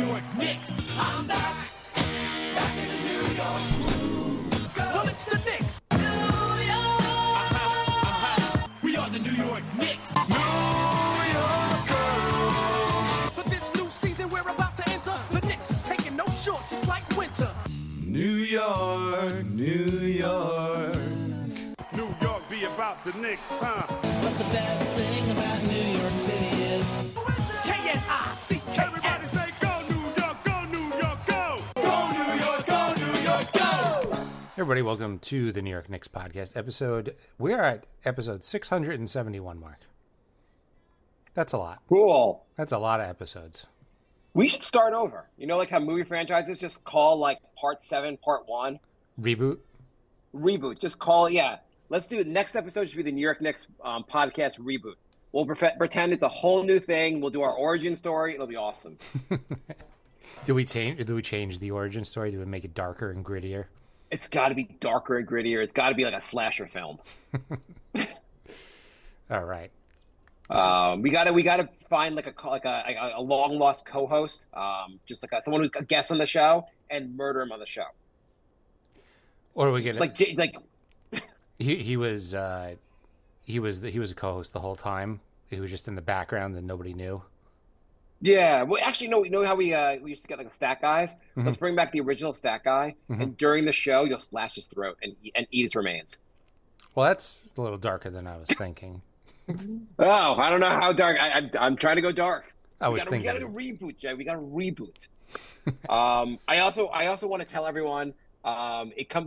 York Knicks. I'm back in the New York groove. Well, it's the Knicks. New York. We are the New York Knicks. New York. For this new season we're about to enter, the Knicks taking no shorts just like winter. New York, New York. New York be about the Knicks, huh? But the best thing about New York City is K-N-I-C-K-S. Everybody say go New York, go New York, go! Go New York, go New York, go! Everybody, welcome to the New York Knicks podcast episode. We are at episode 671, Mark. That's a lot. Cool. That's a lot of episodes. We should start over. You know, like how movie franchises just call like part 7, part 1? Reboot? Reboot. Just call it, yeah. Let's do it. Next episode should be the New York Knicks podcast reboot. We'll pretend it's a whole new thing. We'll do our origin story. It'll be awesome. Do we change the origin story? Do we make it darker and grittier? It's got to be darker and grittier. It's got to be like a slasher film. All right. We gotta find like a long lost co-host, just like someone who's a guest on the show, and murder him on the show. Or we get like he was a co-host the whole time. He was just in the background and nobody knew. Yeah, well, actually, no. You know how we used to get like the stat guys? Mm-hmm. Let's bring back the original stat guy, and during the show, you'll slash his throat and eat his remains. Well, that's a little darker than I was thinking. Oh, I don't know how dark. I'm trying to go dark. We gotta do reboot, Jay. We gotta reboot. I also want to tell everyone. It comes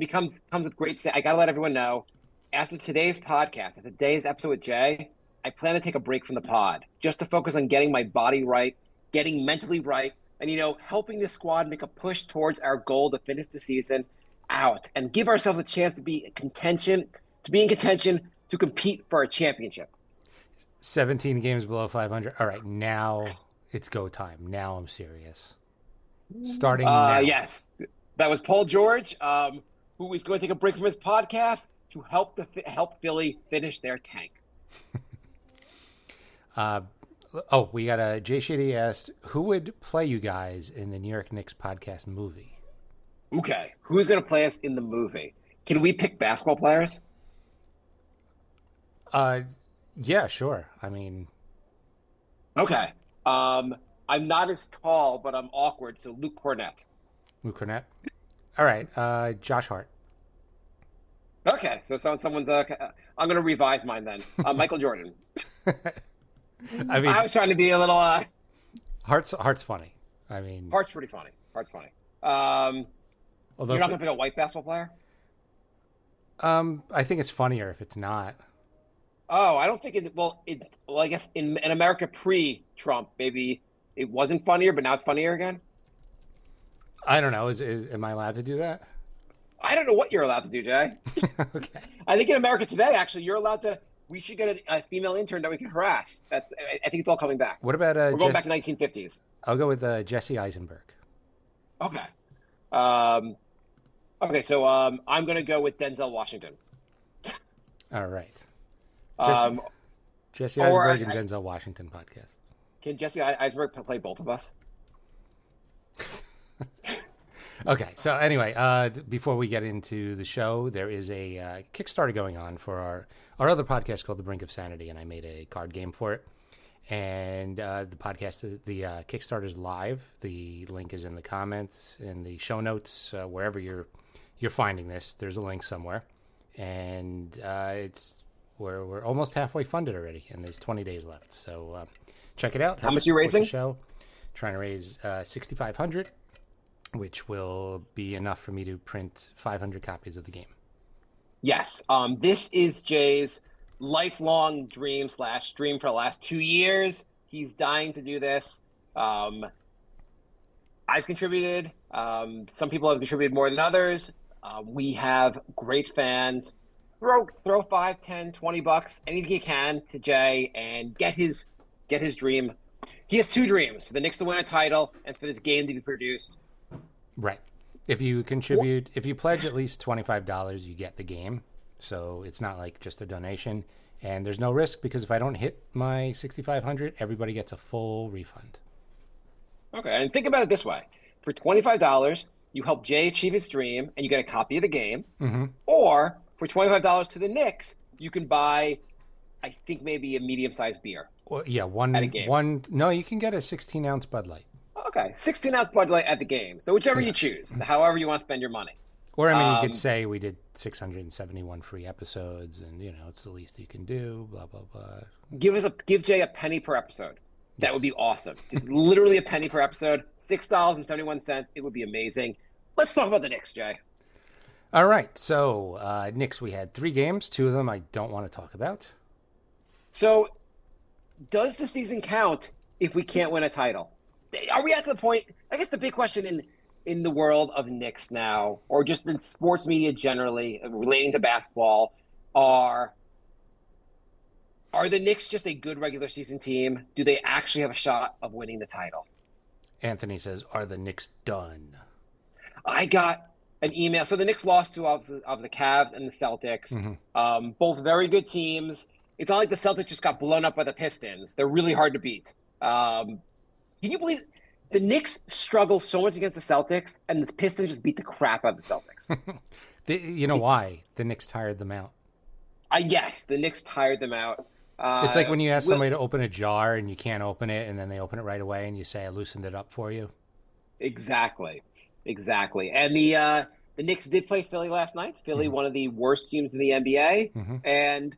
with great. I gotta let everyone know. After today's podcast, after today's episode with Jay, I plan to take a break from the pod just to focus on getting my body right, getting mentally right, and helping the squad make a push towards our goal to finish the season out and give ourselves a chance to be in contention, to compete for a championship. 17 games below 500. All right, now it's go time. Now I'm serious. Starting now. Yes, that was Paul George, who is going to take a break from his podcast to help Philly finish their tank. We got a Jay Shady asked, who would play you guys in the New York Knicks podcast movie? Okay, who's going to play us in the movie? Can we pick basketball players? Yeah, sure. I mean, okay. I'm not as tall, but I'm awkward. So Luke Cornett. Luke Cornett. All right. Josh Hart. Okay, so someone's. I'm going to revise mine then. Michael Jordan. I mean, I was trying to be a little. Hart's funny. I mean, Hart's pretty funny. Although you're not going to pick a white basketball player. I think it's funnier if it's not. Oh, I don't think it. Well, I guess in America pre-Trump, maybe it wasn't funnier, but now it's funnier again. I don't know. Am I allowed to do that? I don't know what you're allowed to do, Jay. Okay. I think in America today, actually, you're allowed to. We should get a female intern that we can harass. I think it's all coming back. What about we're going back to 1950s? I'll go with Jesse Eisenberg. Okay. Okay. So I'm going to go with Denzel Washington. All right. Jesse or Eisenberg and Denzel Washington podcast. Can Jesse Eisenberg play both of us? Okay, so anyway, before we get into the show, there is a Kickstarter going on for our other podcast called The Brink of Sanity, and I made a card game for it. And the podcast, the Kickstarter is live. The link is in the comments, in the show notes, wherever you're finding this. There's a link somewhere, and we're almost halfway funded already, and there's 20 days left. So check it out. How much are you raising? The show, trying to raise $6,500. Which will be enough for me to print 500 copies of the game. Yes. This is Jay's lifelong dream / dream for the last 2 years. He's dying to do this. I've contributed. Some people have contributed more than others. We have great fans. Throw 5, 10, $20, anything you can to Jay and get his dream. He has 2 dreams: for the Knicks to win a title and for this game to be produced. Right. If you contribute, if you pledge at least $25, you get the game. So it's not like just a donation. And there's no risk because if I don't hit my $6,500, everybody gets a full refund. Okay, and think about it this way. For $25, you help Jay achieve his dream and you get a copy of the game. Mm-hmm. Or for $25 to the Knicks, you can buy, I think, maybe a medium-sized beer. Well, yeah, At a game. No, you can get a 16-ounce Bud Light. Okay, 16-ounce Bud Light at the game. So whichever you choose, however you want to spend your money. Or, I mean, you could say we did 671 free episodes, and, it's the least you can do, blah, blah, blah. Give Jay a penny per episode. That would be awesome. Just literally a penny per episode, $6.71. It would be amazing. Let's talk about the Knicks, Jay. All right, so Knicks, we had 3 games. 2 of them I don't want to talk about. So, does the season count if we can't win a title? Are we at the point? I guess the big question in the world of Knicks now, or just in sports media generally, relating to basketball, are the Knicks just a good regular season team? Do they actually have a shot of winning the title? Anthony says, are the Knicks done? I got an email. So the Knicks lost to of the Cavs and the Celtics. Mm-hmm. Both very good teams. It's not like the Celtics just got blown up by the Pistons. They're really hard to beat. Can you believe the Knicks struggle so much against the Celtics, and the Pistons just beat the crap out of the Celtics? Why? The Knicks tired them out. Yes, the Knicks tired them out. It's like when you ask somebody to open a jar and you can't open it, and then they open it right away, and you say, I loosened it up for you. Exactly. And the Knicks did play Philly last night. Philly, one of the worst teams in the NBA. Mm-hmm. And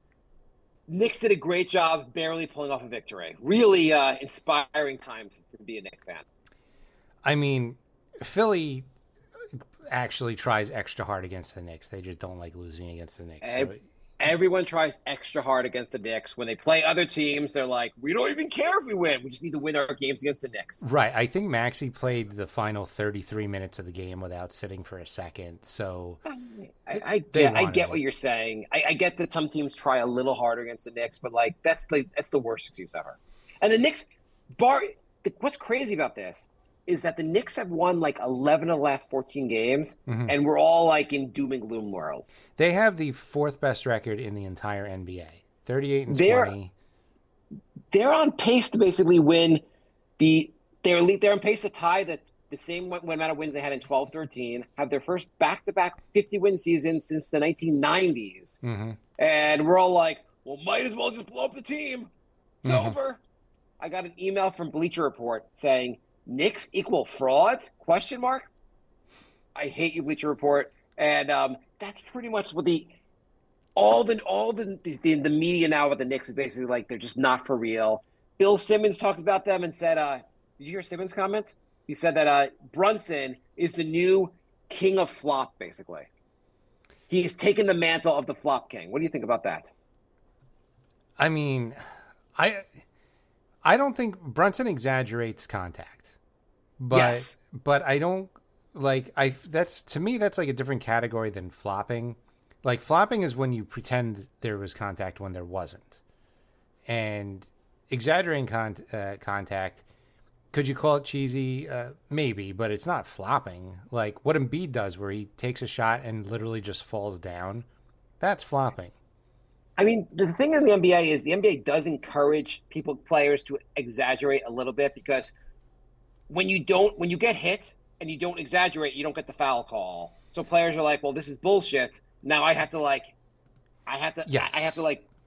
Knicks did a great job barely pulling off a victory. Really inspiring times to be a Knicks fan. I mean, Philly actually tries extra hard against the Knicks. They just don't like losing against the Knicks. Everyone tries extra hard against the Knicks. When they play other teams, they're like, we don't even care if we win. We just need to win our games against the Knicks. Right. I think Maxey played the final 33 minutes of the game without sitting for a second. So I get what you're saying. I get that some teams try a little harder against the Knicks, but that's the worst excuse ever. And the Knicks, what's crazy about this is that the Knicks have won 11 of the last 14 games, mm-hmm. and we're all in doom and gloom world. They have the 4th best record in the entire NBA, 38-20. They're on pace to basically win they're on pace to tie the same amount of wins they had in 12-13, have their first back-to-back 50-win season since the 1990s. Mm-hmm. And we're all like, well, might as well just blow up the team. It's mm-hmm. over. I got an email from Bleacher Report saying, Knicks equal frauds? ? I hate you, Bleacher Report. And that's pretty much what all the media now with the Knicks is basically they're just not for real. Bill Simmons talked about them and said, did you hear Simmons' comment? He said that Brunson is the new king of flop, basically. He's taken the mantle of the flop king. What do you think about that? I mean, I don't think Brunson exaggerates contact. But I don't that's to me that's a different category than flopping. Flopping is when you pretend there was contact when there wasn't. And exaggerating contact, could you call it cheesy? Maybe, but it's not flopping. What Embiid does where he takes a shot and literally just falls down, that's flopping. I mean, the thing in the NBA is the NBA does encourage players to exaggerate a little bit because when you get hit and you don't exaggerate, you don't get the foul call. So players are like, well, this is bullshit. Now I have to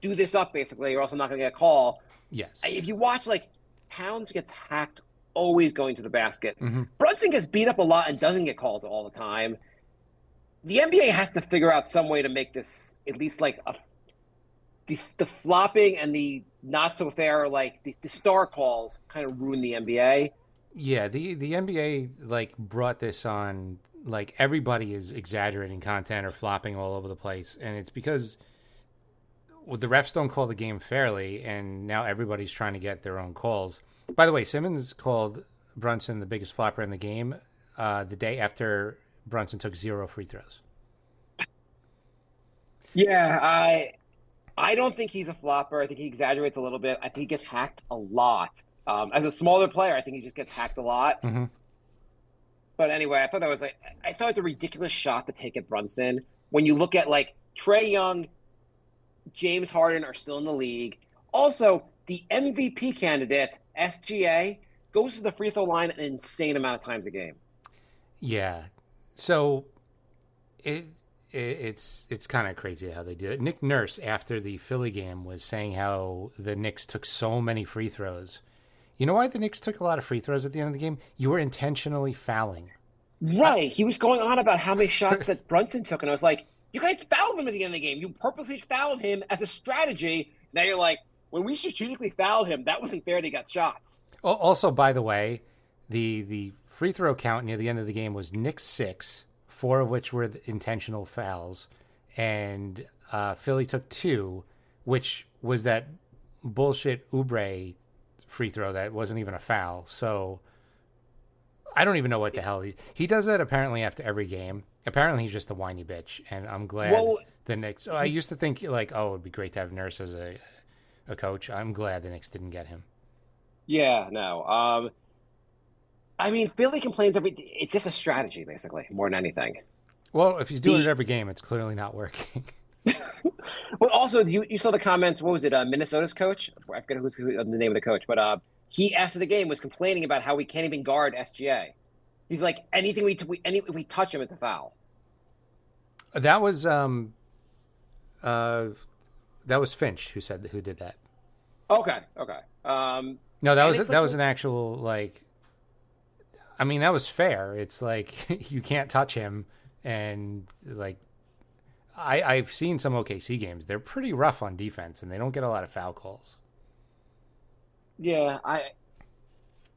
do this up basically, or else I'm not going to get a call. Yes. If you watch Towns gets hacked, always going to the basket. Mm-hmm. Brunson gets beat up a lot and doesn't get calls all the time. The NBA has to figure out some way to make this at least the flopping and the not so fair, the star calls kind of ruin the NBA. Yeah, the NBA brought this on. Everybody is exaggerating content or flopping all over the place, and it's because the refs don't call the game fairly, and now everybody's trying to get their own calls. By the way, Simmons called Brunson the biggest flopper in the game the day after Brunson took 0 free throws. Yeah, I don't think he's a flopper. I think he exaggerates a little bit. I think he gets hacked a lot. As a smaller player, I think he just gets hacked a lot. Mm-hmm. But anyway, I thought it was a ridiculous shot to take at Brunson. When you look at Trae Young, James Harden are still in the league. Also, the MVP candidate, SGA, goes to the free throw line an insane amount of times a game. Yeah. So it's kind of crazy how they do it. Nick Nurse, after the Philly game, was saying how the Knicks took so many free throws. You know why the Knicks took a lot of free throws at the end of the game? You were intentionally fouling. Right. He was going on about how many shots that Brunson took, and I was like, you guys fouled him at the end of the game. You purposely fouled him as a strategy. Now you're like, when we strategically fouled him, that wasn't fair that he got shots. Also, by the way, the free throw count near the end of the game was Knicks 6, 4 of which were the intentional fouls, and Philly took 2, which was that bullshit Oubre free throw that wasn't even a foul. So I don't even know what the hell he does that apparently after every game. Apparently he's just a whiny bitch, and I'm glad the Knicks. I used to think like, oh, it'd be great to have Nurse as a coach. I'm glad the Knicks didn't get him. Yeah, no. I mean, Philly complains it's just a strategy, basically, more than anything. Well, if he's doing it every game, it's clearly not working. Well, also, you saw the comments. What was it? Minnesota's coach? I forget who's the name of the coach, but he after the game was complaining about how we can't even guard SGA. He's like, anything if we touch him, it's a foul. That was Finch who did that. Okay. No, that was an actual like. I mean, that was fair. It's like you can't touch him, and like I've seen some OKC games. They're pretty rough on defense, and they don't get a lot of foul calls. Yeah,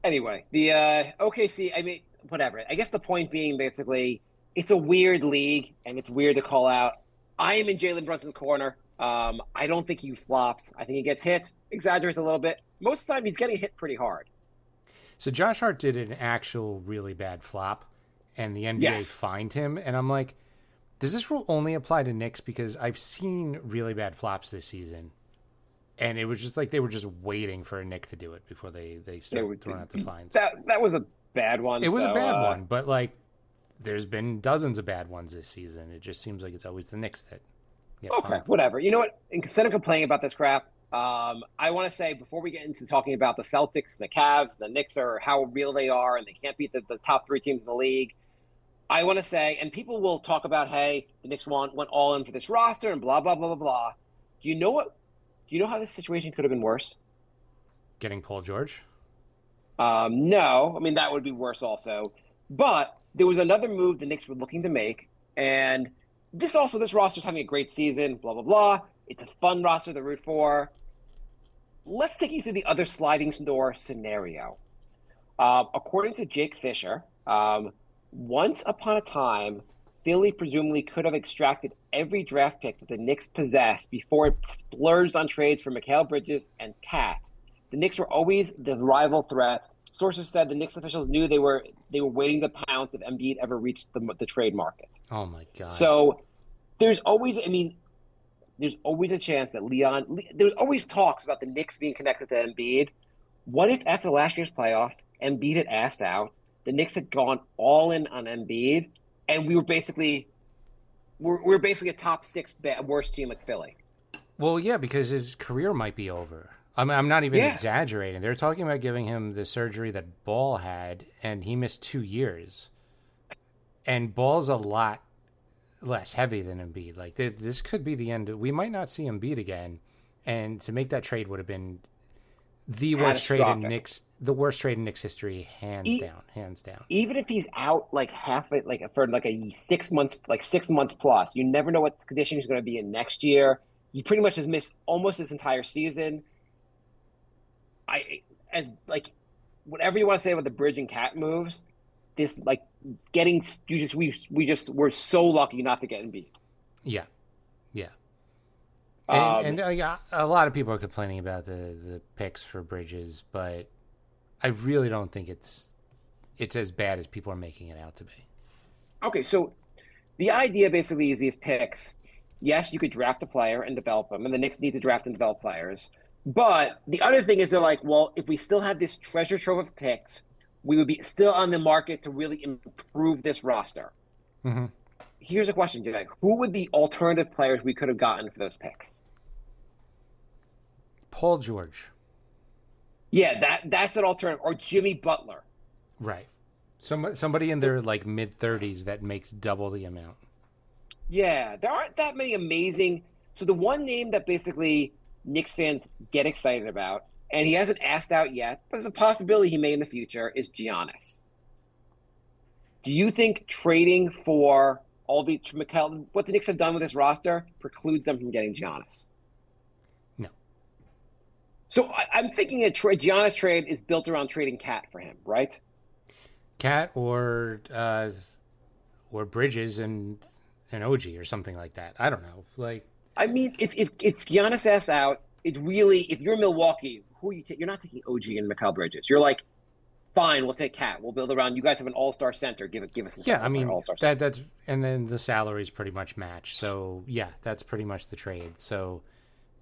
Anyway, the OKC. I mean, whatever. I guess the point being, basically, it's a weird league, and it's weird to call out. I am in Jalen Brunson's corner. I don't think he flops. I think he gets hit, exaggerates a little bit. Most of the time, he's getting hit pretty hard. So Josh Hart did an actual really bad flop, and the NBA fined him. And I'm like, does this rule only apply to Knicks? Because I've seen really bad flops this season, and it was just like they were just waiting for a Knick to do it before they started throwing out the fines. That was a bad one. It was a bad one, but like there's been dozens of bad ones this season. It just seems like it's always the Knicks that get fined. Whatever. You know what? Instead of complaining about this crap, I want to say before we get into talking about the Celtics, the Cavs, the Knicks, or how real they are, and they can't beat the top 3 teams in the league, I want to say, and people will talk about, hey, the Knicks went all in for this roster and blah, blah, blah, blah, blah. Do you know how this situation could have been worse? Getting Paul George? No. I mean, that would be worse also. But there was another move the Knicks were looking to make, and this roster's having a great season, blah, blah, blah. It's a fun roster to root for. Let's take you through the other sliding door scenario. According to Jake Fisher, once upon a time, Philly presumably could have extracted every draft pick that the Knicks possessed before it splurged on trades for Mikal Bridges and Cat. The Knicks were always the rival threat. Sources said the Knicks officials knew they were waiting to pounce if Embiid ever reached the trade market. Oh my God! So there's always a chance that there's always talks about the Knicks being connected to Embiid. What if after last year's playoff, Embiid had asked out, the Knicks had gone all in on Embiid, and we were basically a top 6 worst team like Philly. Well, yeah, because his career might be over. I'm not even exaggerating. They're talking about giving him the surgery that Ball had, and he missed 2 years. And Ball's a lot less heavy than Embiid. Like this could be the end. We might not see Embiid again, and to make that trade would have been the worst trade in Knicks history, hands down. Even if he's out like half it, like for like a 6 months, like 6 months plus, you never know what condition he's going to be in next year. He pretty much has missed almost his entire season. Whatever you want to say about the Bridge and Cat moves, this like we're so lucky not to get Embiid. Yeah. And a lot of people are complaining about the picks for Bridges, but I really don't think it's as bad as people are making it out to be. Okay, so the idea basically is these picks. Yes, you could draft a player and develop them, and the Knicks need to draft and develop players. But the other thing is they're like, well, if we still have this treasure trove of picks, we would be still on the market to really improve this roster. Mm-hmm. Here's a question, Jack. Who would the alternative players we could have gotten for those picks? Paul George. Yeah, that's an alternative. Or Jimmy Butler. Right. Somebody in their like mid-30s that makes double the amount. Yeah, there aren't that many amazing. So the one name that basically Knicks fans get excited about, and he hasn't asked out yet, but there's a possibility he may in the future, is Giannis. Do you think trading for all the what the Knicks have done with this roster precludes them from getting Giannis? No. So I'm thinking a Giannis trade is built around trading Cat for him, right? Cat or Bridges and OG or something like that. I don't know. Like, I mean, if Giannis asks out, it's really, if you're Milwaukee, you're not taking OG and Mikal Bridges. You're like, fine, we'll take Cat. We'll build around. You guys have an all-star center. Give us. Yeah, I mean all-star that's and then the salaries pretty much match. So yeah, that's pretty much the trade. So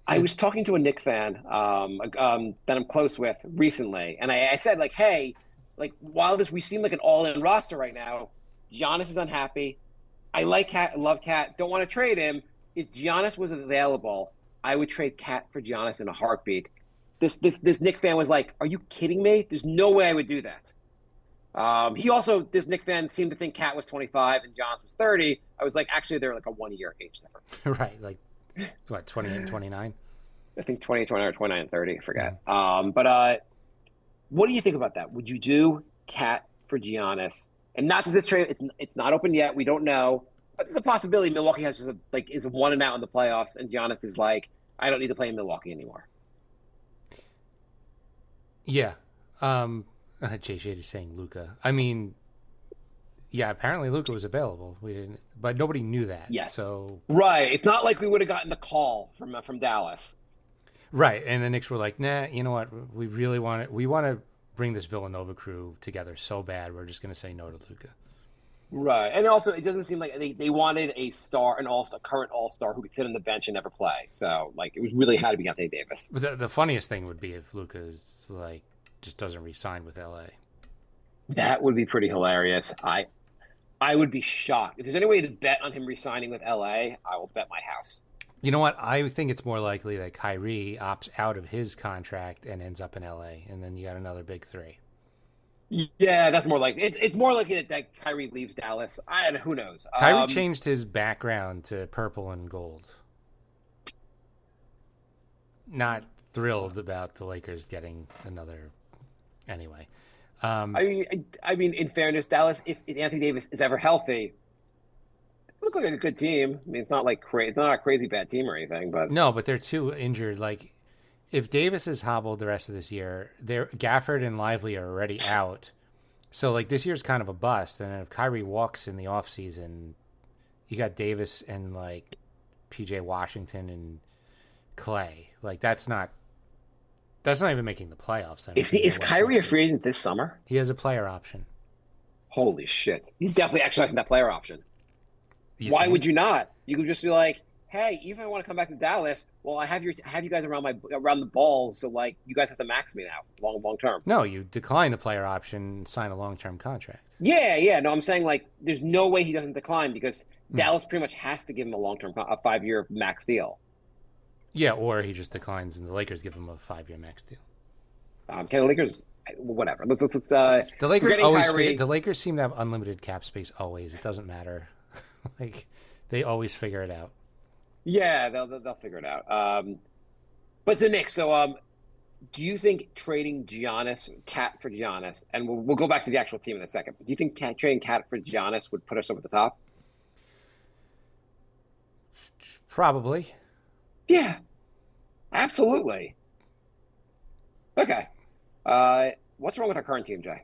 I was talking to a Knicks fan that I'm close with recently, and I said like, hey, like while we seem like an all-in roster right now, Giannis is unhappy. I like Cat, love Cat, don't want to trade him. If Giannis was available, I would trade Cat for Giannis in a heartbeat. This Knicks fan was like, "Are you kidding me? There's no way I would do that." This Knicks fan seemed to think Cat was 25 and Giannis was 30. I was like, actually, they're like a 1-year age difference. right, like what, 28 and 29? I think 28, 29, or 29 and 30. I forget. But what do you think about that? Would you do Cat for Giannis? And not that this trade, it's not open yet. We don't know. But there's a possibility Milwaukee has just is a one and out in the playoffs, and Giannis is like, I don't need to play in Milwaukee anymore. Yeah. Jay Shade is saying Luka. I mean, yeah, apparently Luka was available. We didn't, but nobody knew that. Yes. So right. It's not like we would have gotten the call from Dallas. Right. And the Knicks were like, nah, you know what? We really want it. We want to bring this Villanova crew together so bad. We're just going to say no to Luka. Right. And also, it doesn't seem like they wanted a star, a current all-star who could sit on the bench and never play. So, like, it was really had to be Anthony Davis. But the funniest thing would be if Luka's, like, just doesn't re-sign with LA. That would be pretty hilarious. I would be shocked. If there's any way to bet on him re-signing with LA, I will bet my house. You know what? I think it's more likely that Kyrie opts out of his contract and ends up in LA, and then you got another big three. Yeah, that's more likely. It's more likely that Kyrie leaves Dallas. Who knows? Kyrie changed his background to purple and gold. Not thrilled about the Lakers getting another. Anyway, I mean, in fairness, Dallas, if Anthony Davis is ever healthy, it looks like a good team. I mean, it's not like it's not a crazy bad team or anything, but no, but they're too injured. Like, if Davis is hobbled the rest of this year, Gafford and Lively are already out. So, like, this year's kind of a bust. And if Kyrie walks in the offseason, you got Davis and, like, P.J. Washington and Clay. Like, that's not even making the playoffs. Is Kyrie a free agent this summer? He has a player option. Holy shit. He's definitely exercising that player option. Why think? would you not? You could just be like, hey, even if I want to come back to Dallas, well, I have you guys around the ball, so like you guys have to max me now, long term. No, you decline the player option and sign a long-term contract. Yeah. No, I'm saying like there's no way he doesn't decline because Dallas pretty much has to give him a 5-year max deal. Yeah, or he just declines and the Lakers give him a 5-year max deal. Can the Lakers? Whatever. Let's the Lakers always Kyrie. the Lakers seem to have unlimited cap space always. It doesn't matter. Like they always figure it out. Yeah, they'll figure it out. But the Knicks. So, do you think trading Cat for Giannis, and we'll go back to the actual team in a second. But do you think trading Cat for Giannis would put us over the top? Probably. Yeah, absolutely. Okay. What's wrong with our current team, Jay?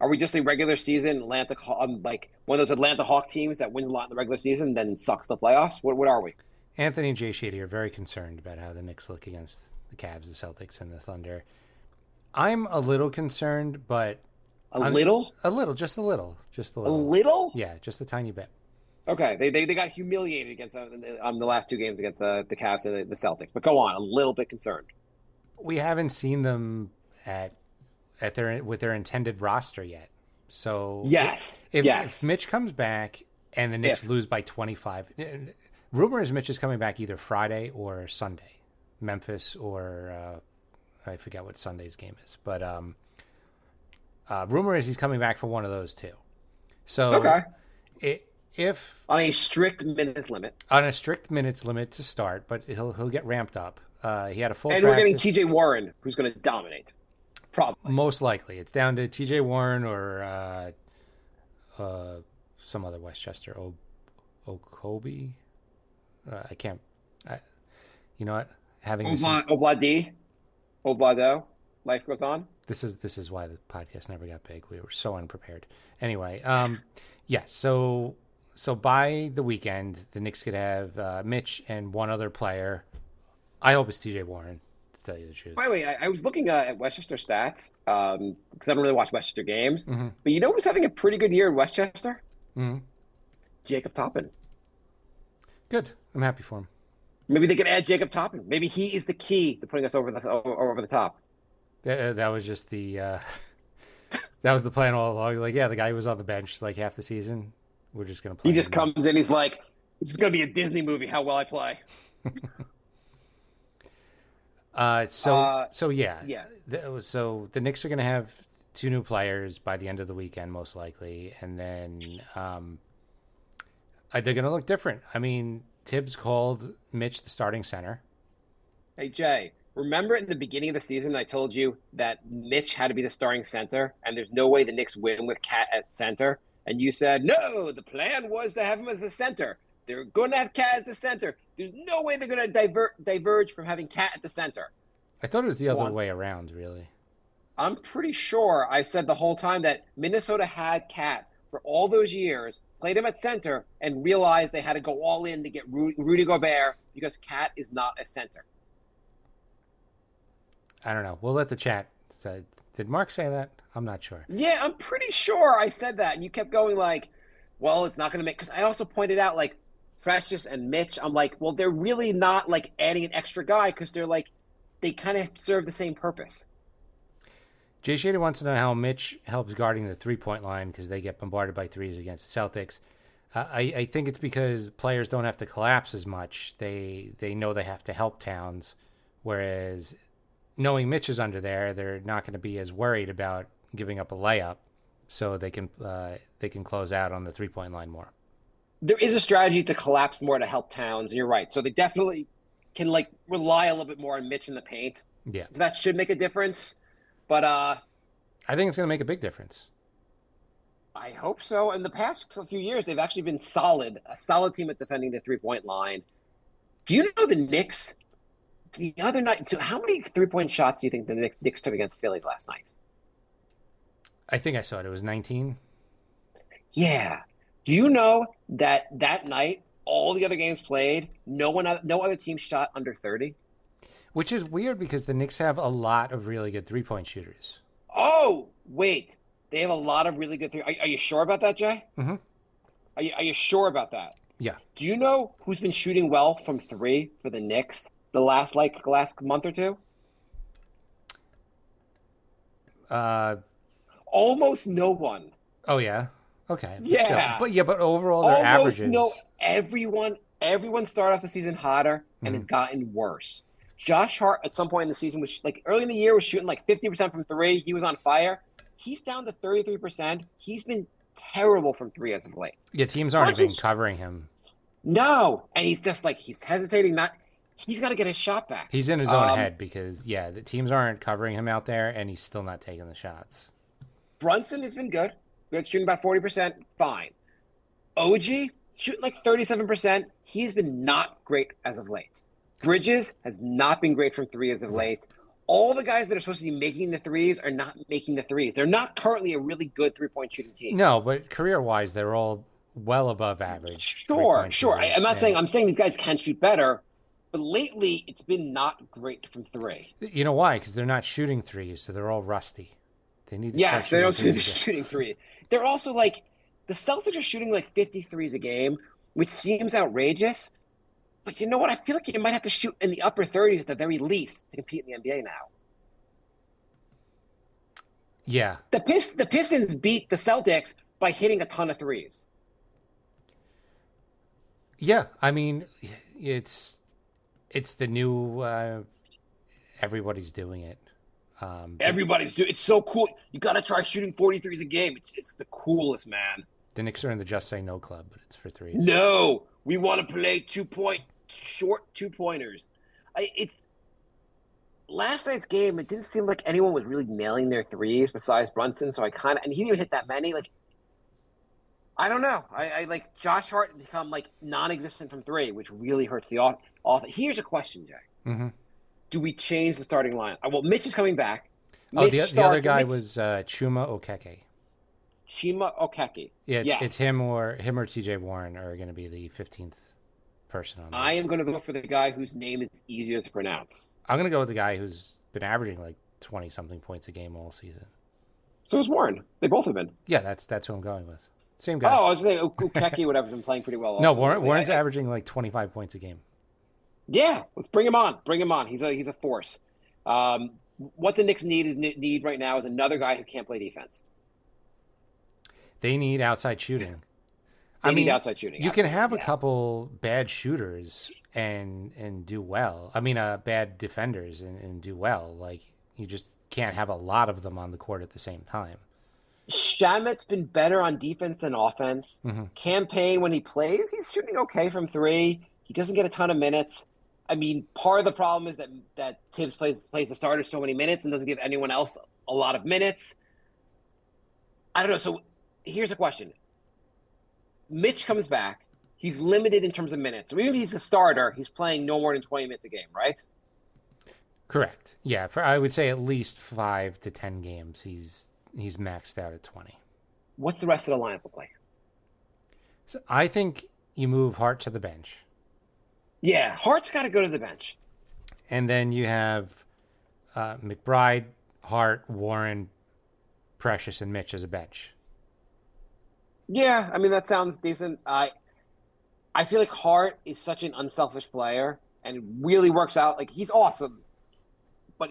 Are we just a regular season Atlanta, like one of those Atlanta Hawk teams that wins a lot in the regular season and then sucks in the playoffs? What are we? Anthony and Jay Shady are very concerned about how the Knicks look against the Cavs, the Celtics, and the Thunder. I'm a little concerned, but a little, just a little. A little? Yeah, just a tiny bit. Okay, they got humiliated against the last 2 games against the Cavs and the Celtics. But go on, a little bit concerned. We haven't seen them with their intended roster yet. So if Mitch comes back and the Knicks lose by 25, rumor is Mitch is coming back either Friday or Sunday, Memphis or I forget what Sunday's game is, but rumor is he's coming back for one of those too. So Okay. if On a strict minutes limit. on a strict minutes limit to start, but he'll get ramped up. He had a full And practice. we're getting TJ Warren, who's going to dominate. Probably. Most likely, it's down to TJ Warren or some other Westchester Okobe. I can't. You know what? Having this, Oblado. Life goes on. this is why the podcast never got big. We were so unprepared. Anyway, yes. So by the weekend, the Knicks could have Mitch and one other player. I hope it's TJ Warren. To tell you the truth. By the way, I was looking at Westchester stats because I don't really watch Westchester games. But you know who's having a pretty good year in Westchester? Jacob Toppin. Good. I'm happy for him. Maybe they could add Jacob Toppin. Maybe he is the key to putting us over the top. That was just the that was the plan all along. Like, yeah, the guy who was on the bench like half the season. We're just gonna play. He just him. comes in. He's like, "This is going to be a Disney movie. How well I play." So yeah. yeah. So the Knicks are gonna have 2 new players by the end of the weekend, most likely, and then they're gonna look different. I mean, Tibbs called Mitch the starting center. Hey Jay, remember in the beginning of the season I told you that Mitch had to be the starting center, and there's no way the Knicks win with Cat at center? And you said, no, the plan was to have him as the center. They're going to have Cat as the center. There's no way they're going to diverge from having Cat at the center. I thought it was the other way around, really. I'm pretty sure I said the whole time that Minnesota had Cat for all those years, played him at center, and realized they had to go all in to get Rudy Gobert because Cat is not a center. I don't know. We'll let the chat. Did Mark say that? I'm not sure. Yeah, I'm pretty sure I said that. And you kept going like, well, it's not going to make – because I also pointed out like Precious and Mitch. I'm like, well, they're really not like adding an extra guy because they're like – they kind of serve the same purpose. Jay Shader wants to know how Mitch helps guarding the three-point line because they get bombarded by threes against the Celtics. I think it's because players don't have to collapse as much. They know they have to help Towns, whereas knowing Mitch is under there, they're not going to be as worried about giving up a layup, so they can close out on the three-point line more. There is a strategy to collapse more to help Towns, and you're right. So they definitely can like rely a little bit more on Mitch in the paint. Yeah, so that should make a difference. But I think it's going to make a big difference. I hope so. In the past few years, they've actually been a solid team at defending the three-point line. Do you know the Knicks? The other night, so how many three-point shots do you think the Knicks took against Philly last night? I think I saw it. It was 19. Yeah. Do you know that night, all the other games played, no other team shot under 30? Which is weird because the Knicks have a lot of really good three-point shooters. Oh, wait. They have a lot of really good Are you sure about that, Jay? Mm-hmm. Are you sure about that? Yeah. Do you know who's been shooting well from three for the Knicks the last month or two? Almost no one. Oh yeah. Okay. Yeah. But overall their Almost averages. no. Everyone started off the season hotter and it's gotten worse. Josh Hart at some point in the season was like early in the year was shooting like 50% from three. He was on fire. He's down to 33%. He's been terrible from three as of late. Yeah, teams aren't even covering him. No, and he's just like he's hesitating. He's got to get his shot back. He's in his own head because the teams aren't covering him out there, and he's still not taking the shots. Brunson has been good. Good, shooting about 40%. Fine. OG shooting like 37%. He's been not great as of late. Bridges has not been great from three as of late. All the guys that are supposed to be making the threes are not making the threes. They're not currently a really good three-point shooting team. No, but career-wise, they're all well above average. Sure. I'm not saying these guys can shoot better, but lately it's been not great from three. You know why? Because they're not shooting threes, so they're all rusty. They need to yes, they don't shooting shooting three. They're also like the Celtics are shooting like 53s a game, which seems outrageous. But you know what? I feel like you might have to shoot in the upper 30s at the very least to compete in the NBA now. Yeah. The Pistons beat the Celtics by hitting a ton of threes. Yeah, I mean, it's the new everybody's doing it. Everybody's doing. It's so cool. You got to try shooting 43s a game. It's the coolest, man. The Knicks are in the Just Say No club, but it's for threes. No, we want to play short 2-pointers. It's last night's game. It didn't seem like anyone was really nailing their threes besides Brunson. So and he didn't even hit that many. Like, I don't know. I like Josh Hart has become like non-existent from three, which really hurts the off. Here's a question, Jay. Mm-hmm. Do we change the starting line? Well, Mitch is coming back. The other guy was Chuma Okeke. Chima Okeke. Yeah, yes. it's him or TJ Warren are going to be the 15th person on that. I am going to vote for the guy whose name is easier to pronounce. I'm going to go with the guy who's been averaging like 20-something points a game all season. So is Warren. They both have been. Yeah, that's who I'm going with. Same guy. Oh, I was saying Okeke would have been playing pretty well. Also. No, Warren's averaging like 25 points a game. Yeah, let's bring him on. Bring him on. He's a force. What the Knicks need right now is another guy who can't play defense. They need outside shooting. They need outside shooting. You can have a couple bad shooters and do well. I mean, bad defenders and do well. Like, you just can't have a lot of them on the court at the same time. Shamet's been better on defense than offense. Mm-hmm. Campaign, when he plays, he's shooting okay from three. He doesn't get a ton of minutes. I mean, part of the problem is that Tibbs plays the starter so many minutes and doesn't give anyone else a lot of minutes. I don't know. So here's a question. Mitch comes back. He's limited in terms of minutes. So even if he's the starter, he's playing no more than 20 minutes a game, right? Correct. Yeah, I would say at least 5 to 10 games. He's maxed out at 20. What's the rest of the lineup look like? So I think you move Hart to the bench. Yeah, Hart's got to go to the bench. And then you have McBride, Hart, Warren, Precious, and Mitch as a bench. Yeah, I mean, that sounds decent. I feel like Hart is such an unselfish player and really works out. Like, he's awesome. But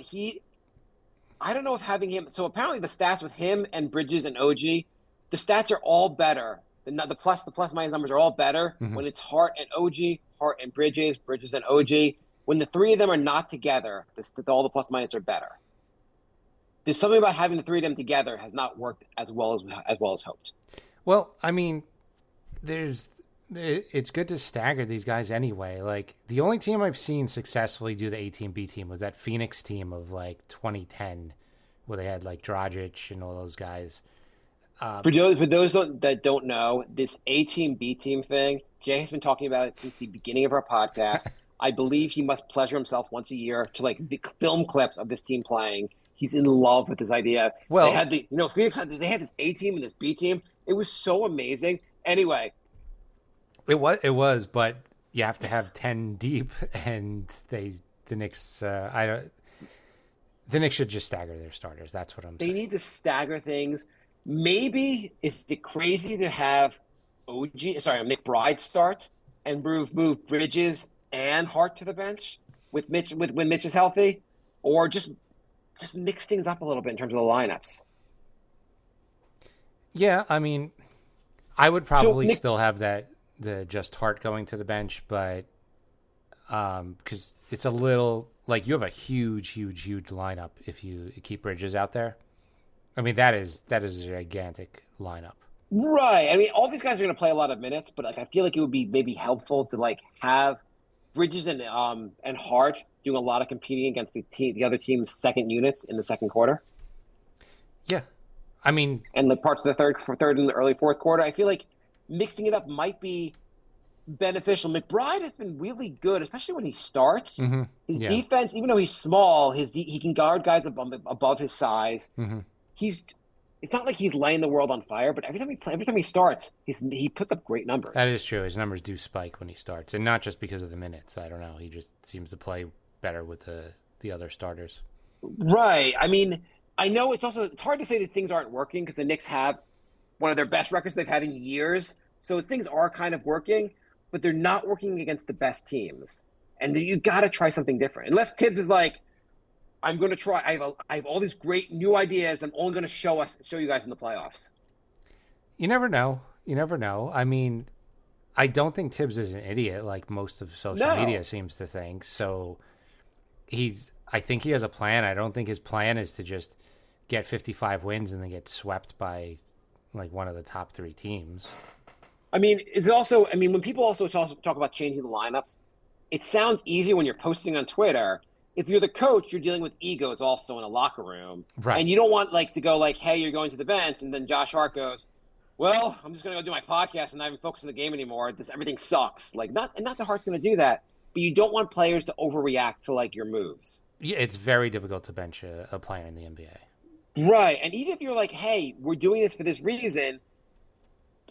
I don't know if having him – so apparently the stats with him and Bridges and OG, the stats are all better. The plus-minus numbers are all better when it's Hart and OG, Hart and Bridges and OG. When the three of them are not together, all the plus-minus are better. There's something about having the three of them together has not worked as well as hoped. Well, I mean, it's good to stagger these guys anyway. Like, the only team I've seen successfully do the A team, B team was that Phoenix team of like 2010, where they had like Dragic and all those guys. For those that don't know, this A team, B team thing, Jay has been talking about it since the beginning of our podcast. I believe he must pleasure himself once a year to like film clips of this team playing. He's in love with this idea. Well, they had Phoenix they had this A team and this B team. It was so amazing. Anyway, it was, but you have to have 10 deep, and the Knicks. The Knicks should just stagger their starters. That's what I'm saying. They need to stagger things. Maybe is it crazy to have McBride start and move Bridges and Hart to the bench with Mitch when Mitch is healthy, or just mix things up a little bit in terms of the lineups. Yeah, I mean, I would probably still have the just Hart going to the bench, but because it's a little like you have a huge lineup if you keep Bridges out there. I mean, that is a gigantic lineup. Right. I mean, all these guys are going to play a lot of minutes, but like I feel like it would be maybe helpful to like have Bridges and Hart doing a lot of competing against the other team's second units in the second quarter. Yeah. I mean, and like parts of the third and the early fourth quarter. I feel like mixing it up might be beneficial. McBride has been really good, especially when he starts. Mm-hmm. His defense, even though he's small, he can guard guys above his size. Mm-hmm. It's not like he's lighting the world on fire, but every time he starts, he puts up great numbers. That is true. His numbers do spike when he starts, and not just because of the minutes. I don't know. He just seems to play better with the other starters. Right. I mean, I know it's hard to say that things aren't working because the Knicks have one of their best records they've had in years. So things are kind of working, but they're not working against the best teams. And you got to try something different. Unless Tibbs is like, I'm going to try. I have all these great new ideas. I'm only going to show you guys in the playoffs. You never know. I mean, I don't think Tibbs is an idiot like most of social media seems to think. So I think he has a plan. I don't think his plan is to just get 55 wins and then get swept by like one of the top 3 teams. I mean, is it also? I mean, when people also talk about changing the lineups, it sounds easy when you're posting on Twitter. If you're the coach, you're dealing with egos also in a locker room, Right? And you don't want like to go like, "Hey, you're going to the bench," and then Josh Hart goes, "Well, I'm just going to go do my podcast and not even focus on the game anymore. Everything sucks." Like, not that Hart's going to do that, but you don't want players to overreact to like your moves. Yeah, it's very difficult to bench a player in the NBA. Right. And even if you're like, hey, we're doing this for this reason,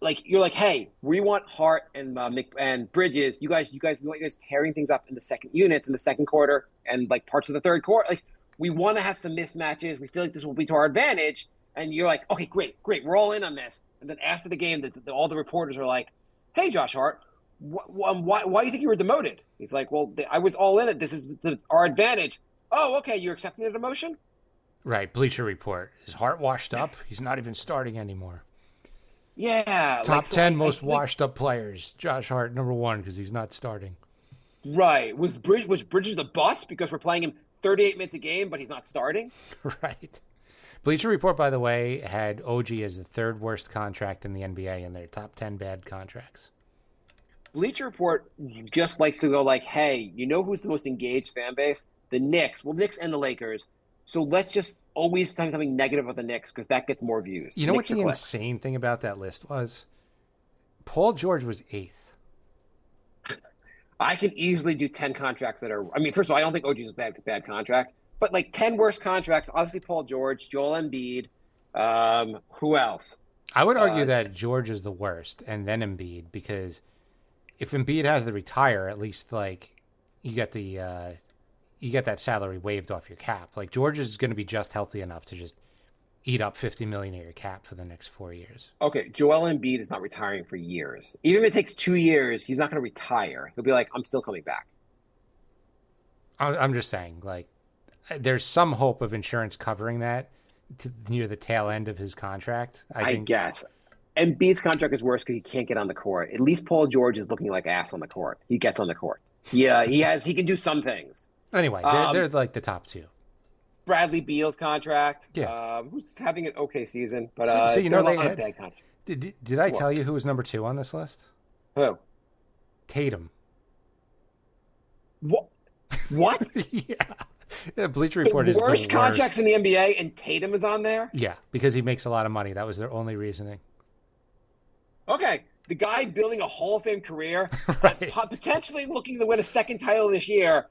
like you're like, hey, we want Hart and and Bridges. We want you guys tearing things up in the second units in the second quarter and like parts of the third quarter. Like we want to have some mismatches. We feel like this will be to our advantage. And you're like, okay, great. We're all in on this. And then after the game, all the reporters are like, hey, Josh Hart, why do you think you were demoted? He's like, well, I was all in it. This is our advantage. Oh, okay. You're accepting the demotion? Right. Bleacher Report. Is Hart washed up? He's not even starting anymore. Yeah. Top 10 most washed up players. Josh Hart, number 1, because he's not starting. Right. Was Bridges a bust because we're playing him 38 minutes a game, but he's not starting? Right. Bleacher Report, by the way, had OG as the 3rd worst contract in the NBA in their top 10 bad contracts. Bleacher Report just likes to go like, hey, you know who's the most engaged fan base? The Knicks. Well, Knicks and the Lakers. So let's just always say something negative about the Knicks because that gets more views. You know Knicks what the insane thing about that list was? Paul George was 8th. I can easily do 10 contracts that are – I mean, first of all, I don't think OG's is a bad contract. But like 10 worst contracts, obviously Paul George, Joel Embiid. Who else? I would argue that George is the worst and then Embiid because if Embiid has to retire, at least like you get that salary waived off your cap. Like George is going to be just healthy enough to just eat up $50 million of your cap for the next 4 years. Okay, Joel Embiid is not retiring for years. Even if it takes 2 years, he's not going to retire. He'll be like, I'm still coming back. I'm just saying, like, there's some hope of insurance covering that near the tail end of his contract. I guess. Embiid's contract is worse because he can't get on the court. At least Paul George is looking like ass on the court. He gets on the court. Yeah, he can do some things. Anyway, they're like the top 2. Bradley Beal's contract. Yeah. Who's having an okay season. But so you know they had bad contract. Did I tell you who was number 2 on this list? Who? Tatum. What? Yeah. Bleacher Report is the worst contracts in the NBA, and Tatum is on there? Yeah, because he makes a lot of money. That was their only reasoning. Okay. The guy building a Hall of Fame career, right. Potentially looking to win a second title this year.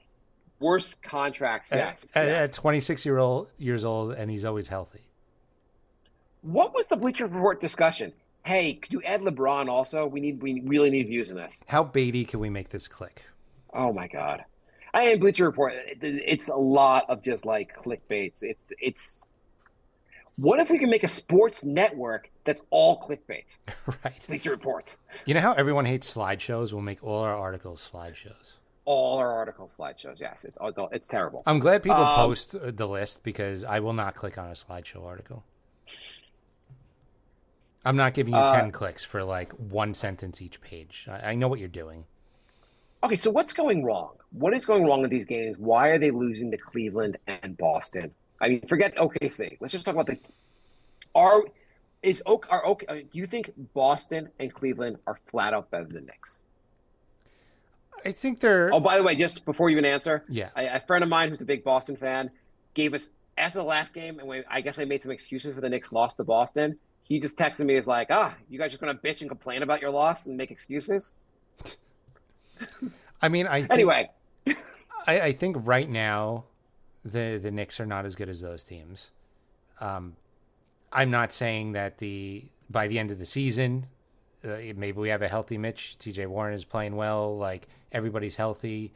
Worst contracts, yes. At 26 years old, and he's always healthy. What was the Bleacher Report discussion? Hey, could you add LeBron also? We really need views in this. How baity can we make this click? Oh my God. I am Bleacher Report. It's a lot of just like clickbait. It's. What if we can make a sports network that's all clickbait? Right. Bleacher Report. You know how everyone hates slideshows? We'll make all our articles slideshows. All our articles slideshows. Yes, it's terrible. I'm glad people post the list because I will not click on a slideshow article. I'm not giving you 10 clicks for like 1 sentence each page. I know what you're doing. Okay, so what's going wrong? What is going wrong with these games? Why are they losing to Cleveland and Boston? I mean, forget OKC. Let's just talk about do you think Boston and Cleveland are flat out better than the Knicks? I think they're. Oh, by the way, just before you even answer, yeah, a friend of mine who's a big Boston fan gave us after the last game, and I guess I made some excuses for the Knicks lost to Boston. He just texted me, is like, you guys just gonna bitch and complain about your loss and make excuses? I mean, anyway, I think right now the Knicks are not as good as those teams. I'm not saying that by the end of the season, maybe we have a healthy Mitch. TJ Warren is playing well. Like everybody's healthy.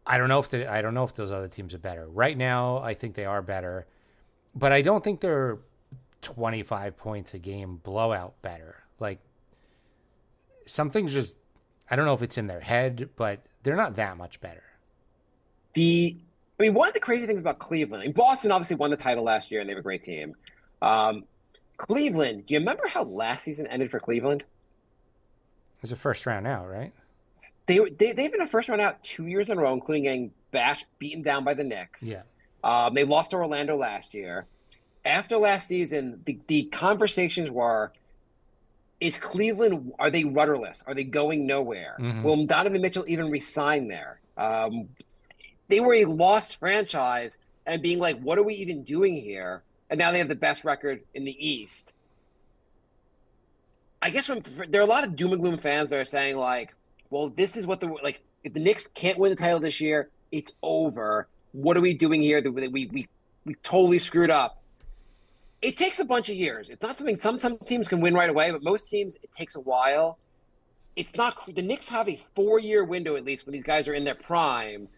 I don't know if those other teams are better. Right now, I think they are better, but I don't think they're 25 points a game blowout better. Like something's just, I don't know if it's in their head, but they're not that much better. One of the crazy things about Cleveland, Boston obviously won the title last year and they have a great team. Cleveland, do you remember how last season ended for Cleveland? It's a first round out, right? they've been a first round out 2 years in a row, including getting beaten down by the Knicks. Yeah. They lost to Orlando last year. After last season, the conversations were, is Cleveland, are they rudderless? Are they going nowhere? Will Donovan Mitchell even resign there? They were a lost franchise and being like, what are we even doing here? And now they have the best record in the East. I guess there are a lot of doom and gloom fans that are saying like, well, this is what if the Knicks can't win the title this year, it's over. What are we doing here? We totally screwed up. It takes a bunch of years. It's not something some teams can win right away, but most teams, it takes a while. It's not the Knicks have a 4-year window at least when these guys are in their prime.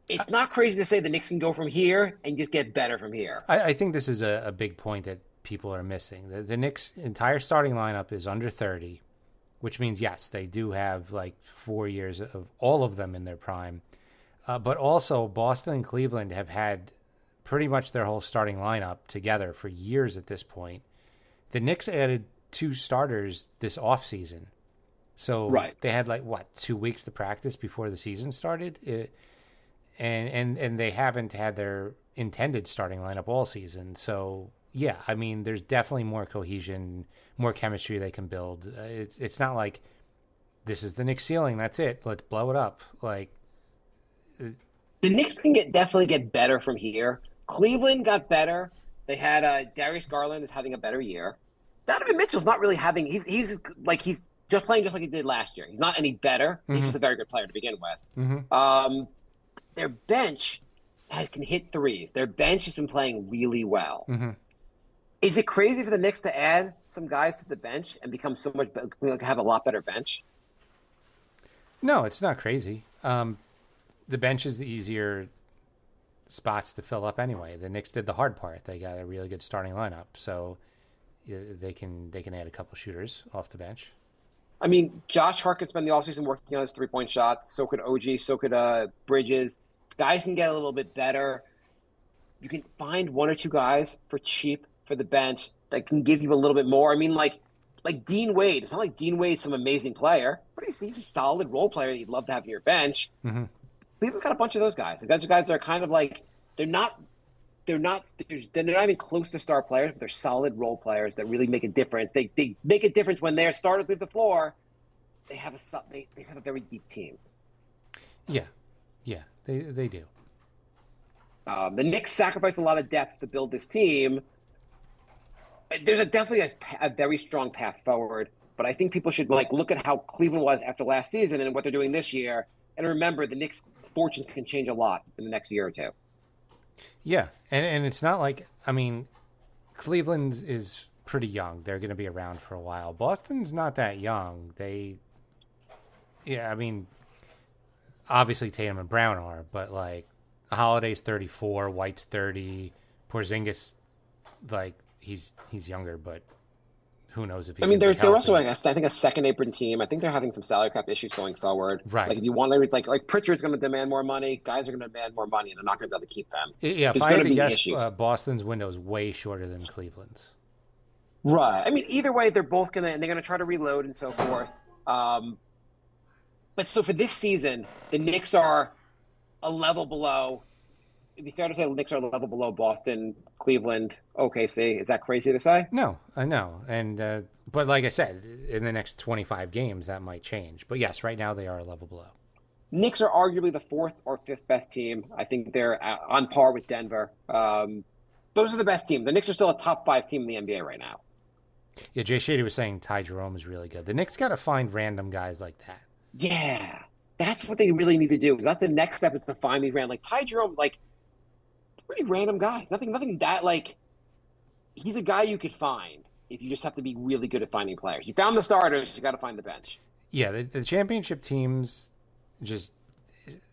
It's not crazy to say the Knicks can go from here and just get better from here. I think this is a big point that people are missing. The Knicks' entire starting lineup is under 30, which means, yes, they do have like 4 years of all of them in their prime. But also Boston and Cleveland have had pretty much their whole starting lineup together for years at this point. The Knicks added 2 starters this offseason. So they had 2 weeks to practice before the season started. And they haven't had their intended starting lineup all season. So, yeah, I mean, there's definitely more cohesion, more chemistry they can build. It's not like this is the Knicks ceiling, that's it, let's blow it up. The Knicks can definitely get better from here. Cleveland got better. They had Darius Garland is having a better year. Donovan Mitchell's not really having. He's just playing just like he did last year. He's not any better. He's just a very good player to begin with. Their bench can hit threes. Their bench has been playing really well. Is it crazy for the Knicks to add some guys to the bench and become so much have a lot better bench? No, it's not crazy. The bench is the easier spots to fill up anyway. The Knicks did the hard part. They got a really good starting lineup, so they can add a couple shooters off the bench. I mean, Josh Hart could spend the offseason working on his three-point shot. So could OG. So could Bridges. Guys can get a little bit better. You can find 1 or 2 guys for cheap for the bench that can give you a little bit more. I mean, like Dean Wade. It's not like Dean Wade's some amazing player, but he's a solid role player that you'd love to have on your bench. Cleveland's got a bunch of those guys. A bunch of guys that are kind of like they're not even close to star players, but they're solid role players that really make a difference. They make a difference when their starters leave the floor. They have a very deep team. Yeah, they do. The Knicks sacrificed a lot of depth to build this team. There's definitely a very strong path forward, but I think people should look at how Cleveland was after last season and what they're doing this year. And remember, the Knicks' fortunes can change a lot in the next year or two. Yeah, and it's not like, I mean, Cleveland is pretty young. They're going to be around for a while. Boston's not that young. I mean, obviously Tatum and Brown are, but Holiday's 34, White's 30, Porzingis, he's younger, but who knows if he's. I mean, they're also, I think, a second apron team. I think they're having some salary cap issues going forward. Right. If you want to, Pritchard's going to demand more money, guys are going to demand more money, and they're not going to be able to keep them. Yeah, There's if I had to be guess, issues. Boston's window is way shorter than Cleveland's. Right. I mean, either way, they're going to try to reload and so forth. But so for this season, the Knicks are a level below. It'd be fair to say the Knicks are a level below Boston, Cleveland, OKC. Is that crazy to say? No, I know. And but like I said, in the next 25 games, that might change. But yes, right now they are a level below. Knicks are arguably the 4th or 5th best team. I think they're on par with Denver. Those are the best teams. The Knicks are still a top 5 team in the NBA right now. Yeah, Jay Shady was saying Ty Jerome is really good. The Knicks got to find random guys like that. Yeah, that's what they really need to do. That's the next step is to find these random, Ty Jerome, pretty random guy. Nothing that he's a guy you could find if you just have to be really good at finding players. You found the starters, you got to find the bench. Yeah, the championship teams just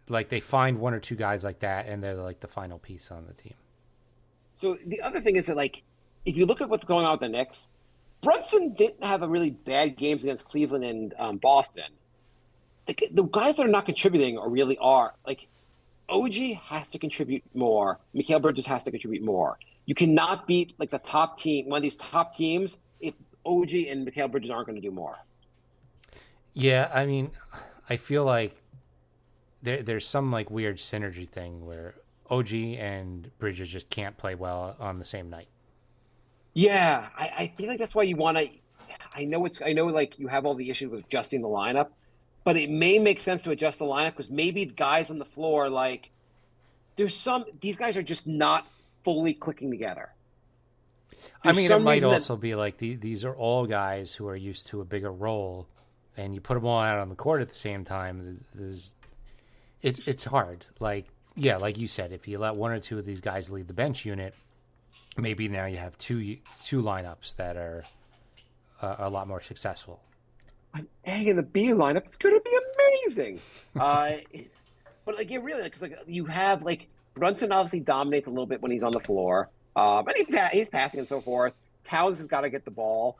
they find 1 or 2 guys like that, and they're the final piece on the team. So the other thing is that if you look at what's going on with the Knicks, Brunson didn't have a really bad games against Cleveland and Boston. The guys that are not contributing are OG has to contribute more. Mikal Bridges has to contribute more. You cannot beat the top team, one of these top teams, if OG and Mikal Bridges aren't going to do more. Yeah, I mean, I feel like there's some like weird synergy thing where OG and Bridges just can't play well on the same night. Yeah, I feel like that's why you want to. I know like you have all the issues with adjusting the lineup, but it may make sense to adjust the lineup because maybe the guys on the floor like these guys are just not fully clicking together. I There's mean, it some might reason that- also be like these are all guys who are used to a bigger role, and you put them all out on the court at the same time. It's hard. Like yeah, like you said, if you let one or two of these guys lead the bench unit, maybe now you have two lineups that are a lot more successful. an A and the B lineup is going to be amazing. But like, really, because like you have like Brunson obviously dominates a little bit when he's on the floor, and he's passing and so forth. Towns has got to get the ball,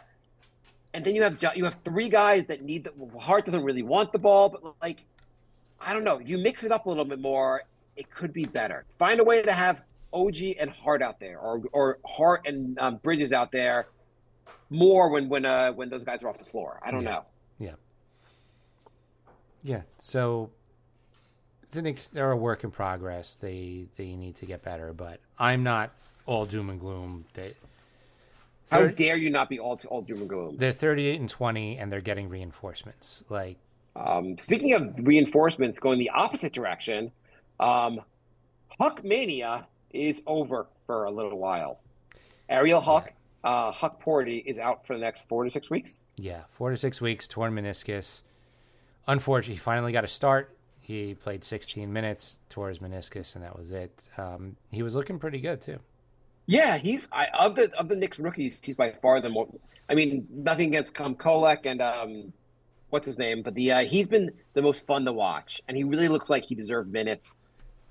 and then you have three guys that need the Hart doesn't really want the ball, but like I don't know. If you mix it up a little bit more, it could be better. Find a way to have OG and Hart out there, or Hart and Bridges out there more when those guys are off the floor. I don't know. Yeah. So the Knicks, they're a work in progress. They need to get better, but I'm not all doom and gloom. How dare you not be all doom and gloom? They're 38-20, and they're getting reinforcements. Like, speaking of reinforcements going the opposite direction, Huck Mania is over for a little while. Ariel Huck, Huckporti is out for the next 4 to 6 weeks. Yeah, 4 to 6 weeks, torn meniscus. Unfortunately, he finally got a start. He played 16 minutes, tore his meniscus, and that was it. He was looking pretty good too. Yeah, of the Knicks rookies, he's by far the more. I mean, nothing against Kolek and what's his name, but he's been the most fun to watch, and he really looks like he deserved minutes.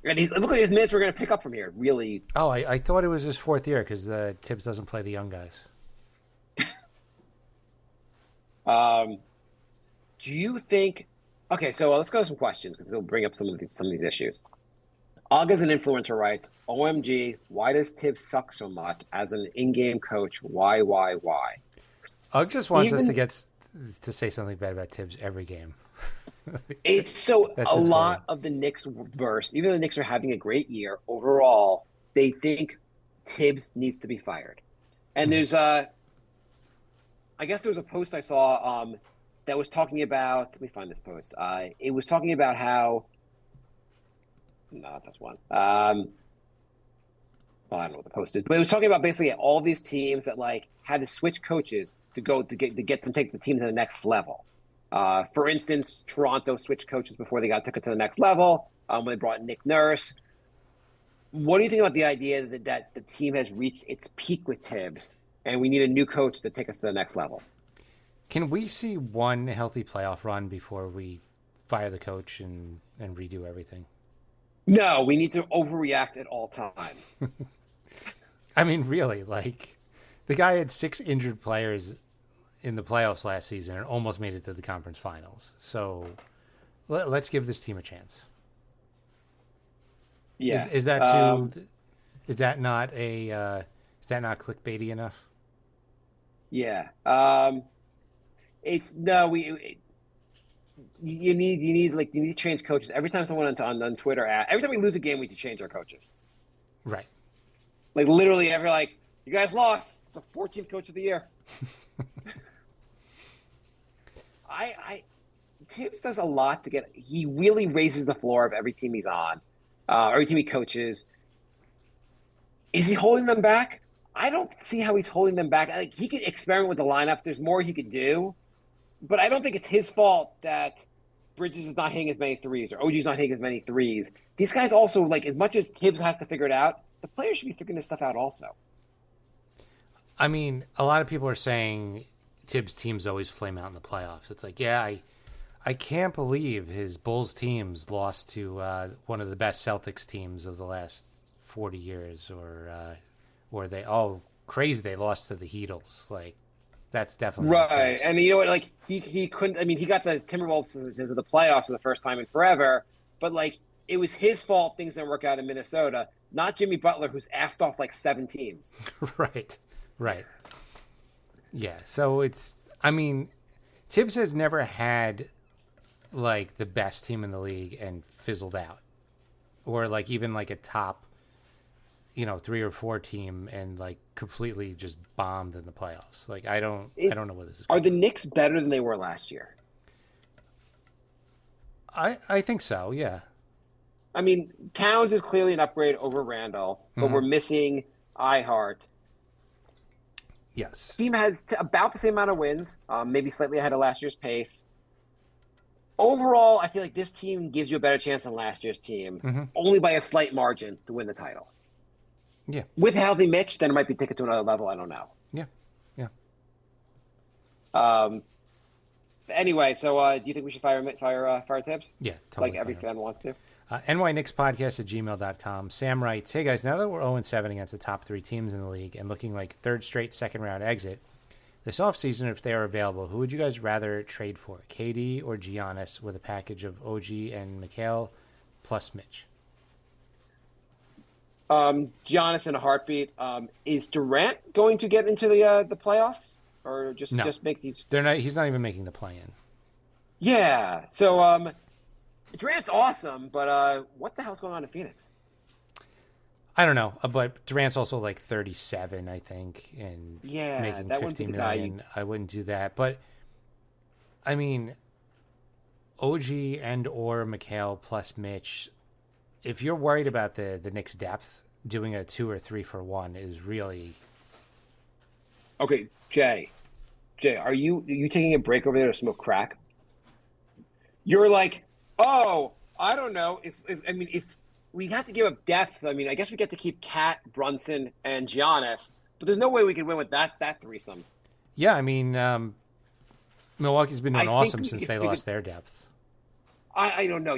And look at his minutes we're going to pick up from here. Really. Oh, I thought it was his fourth year because Tibbs doesn't play the young guys. Do you think? Okay, so let's go to some questions because it'll bring up some of these issues. Og as an influencer writes, "OMG, why does Tibbs suck so much as an in-game coach? Why? Og just wants us to say something bad about Tibbs every game. It's so That's a his lot goal. of the Knicks verse. Even though the Knicks are having a great year overall, they think Tibbs needs to be fired. And there's I guess there was a post I saw that was talking about. Let me find this post. It was talking about how. No, that's one. Well, I don't know what the post is, but it was talking about basically all these teams that like had to switch coaches to take the team to the next level. For instance, Toronto switched coaches before they took it to the next level when they brought Nick Nurse. What do you think about the idea that the team has reached its peak with Tibbs and we need a new coach to take us to the next level? Can we see one healthy playoff run before we fire the coach and redo everything? No, we need to overreact at all times. I mean, really, like the guy had 6 injured players in the playoffs last season and almost made it to the conference finals. So let's give this team a chance. Yeah. Is that too? Is that not clickbaity enough? Yeah. You need to change coaches every time someone on Twitter every time we lose a game we need to change our coaches. Right. Like literally you guys lost the 14th coach of the year. Tibbs does a lot he really raises the floor of every team he's on, every team he coaches. Is he holding them back? I don't see how he's holding them back. Like he could experiment with the lineup. There's more he could do, but I don't think it's his fault that Bridges is not hitting as many threes or OG's not hitting as many threes. These guys also, like, as much as Tibbs has to figure it out, the players should be figuring this stuff out also. I mean, a lot of people are saying Tibbs' teams always flame out in the playoffs. It's like, yeah, I can't believe his Bulls teams lost to one of the best Celtics teams of the last 40 years, or they crazy they lost to the Heatles. Like that's definitely right. And you know what? Like he couldn't. I mean, he got the Timberwolves into the playoffs for the first time in forever, but like it was his fault things didn't work out in Minnesota, not Jimmy Butler, who's assed off like 7 teams. Right. Yeah. So I mean, Tibbs has never had like the best team in the league and fizzled out, or like even like a top, 3 or 4 team and like completely just bombed in the playoffs. Like I don't know what this is. Are the Knicks better than they were last year? I think so. Yeah. I mean, Towns is clearly an upgrade over Randall, but we're missing iHeart. Yes. Team has about the same amount of wins, maybe slightly ahead of last year's pace. Overall, I feel like this team gives you a better chance than last year's team, only by a slight margin to win the title. Yeah. With healthy Mitch, then it might be taken to another level. I don't know. Yeah. Yeah. Anyway, so do you think we should fire Tibbs? Yeah. Totally Like every fan wants to? NYKnicksPodcast@gmail.com. Sam writes, "Hey guys, now that we're 0-7 against the top 3 teams in the league and looking like third straight second round exit, this offseason, if they are available, who would you guys rather trade for, KD or Giannis, with a package of OG and Mikhail plus Mitch?" Giannis in a heartbeat. Is Durant going to get into the playoffs, or just make these? They're not. He's not even making the play-in. Yeah. So Durant's awesome, but what the hell's going on in Phoenix? I don't know, but Durant's also like 37, I think, and making that wouldn't be $50 the guy million. I wouldn't do that, but I mean, OG and or Mikhail plus Mitch. If you're worried about the Knicks' depth, doing a 2 or 3 for 1 is really Okay, Jay, are you taking a break over there to smoke crack? You're like, oh, I don't know. If we have to give up depth, I mean, I guess we get to keep Cat, Brunson, and Giannis, but there's no way we could win with that threesome. Yeah, I mean, Milwaukee's been doing awesome think since if they we lost could- their depth. I don't know.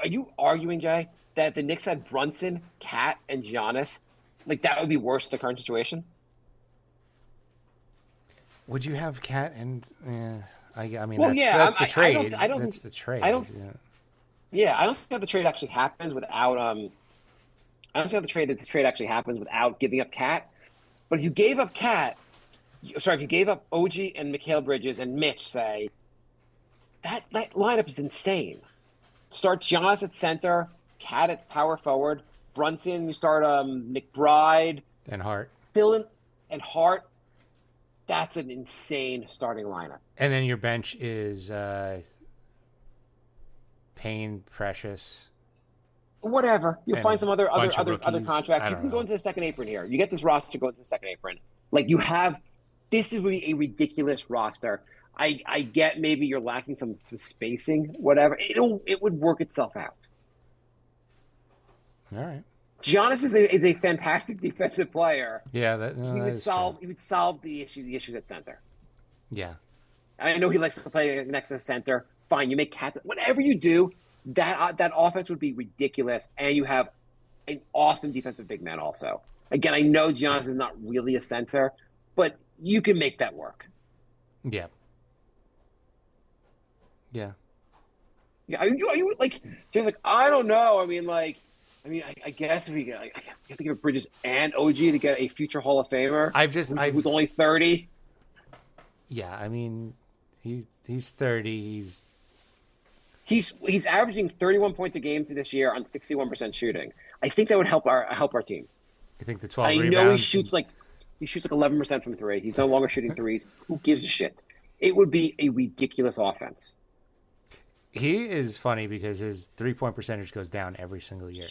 Are you arguing, Jay, that the Knicks had Brunson, Cat, and Giannis? Like, that would be worse than the current situation? Would you have Cat and? I mean, Well, that's the trade. I don't That's think- the trade. I don't think that the trade actually happens without. I don't think that the trade actually happens without giving up Cat. But if you gave up if you gave up OG and Mikhail Bridges and Mitch, say, that lineup is insane. Start Giannis at center, Cat at power forward, Brunson. You start McBride and Hart. Dillon and Hart. That's an insane starting lineup. And then your bench is Payne, Precious. Whatever. You'll And find some other bunch of contracts. rookies. You can go into the second apron here. You get this roster to go into the second apron. Like you have, this is really a ridiculous roster. I get maybe you're lacking some spacing, whatever. It would work itself out. All right. Giannis is a fantastic defensive player. Yeah, He would solve the issues at center. Yeah. I know he likes to play next to the center. Fine, you make Cat. Whatever you do, that offense would be ridiculous, and you have an awesome defensive big man also. Again, I know Giannis is not really a center, but you can make that work. Yeah. Yeah. Yeah, are you like just like I don't know. I guess if you have to give Bridges and OG to get a future Hall of Famer. Who's only 30. Yeah, I mean, he's 30. He's averaging 31 points a game to this year on 61% shooting. I think that would help our team. I think the 12 I rebounds. know he shoots like 11% from 3. He's no longer shooting threes. Who gives a shit? It would be a ridiculous offense. He is funny because his 3-point percentage goes down every single year.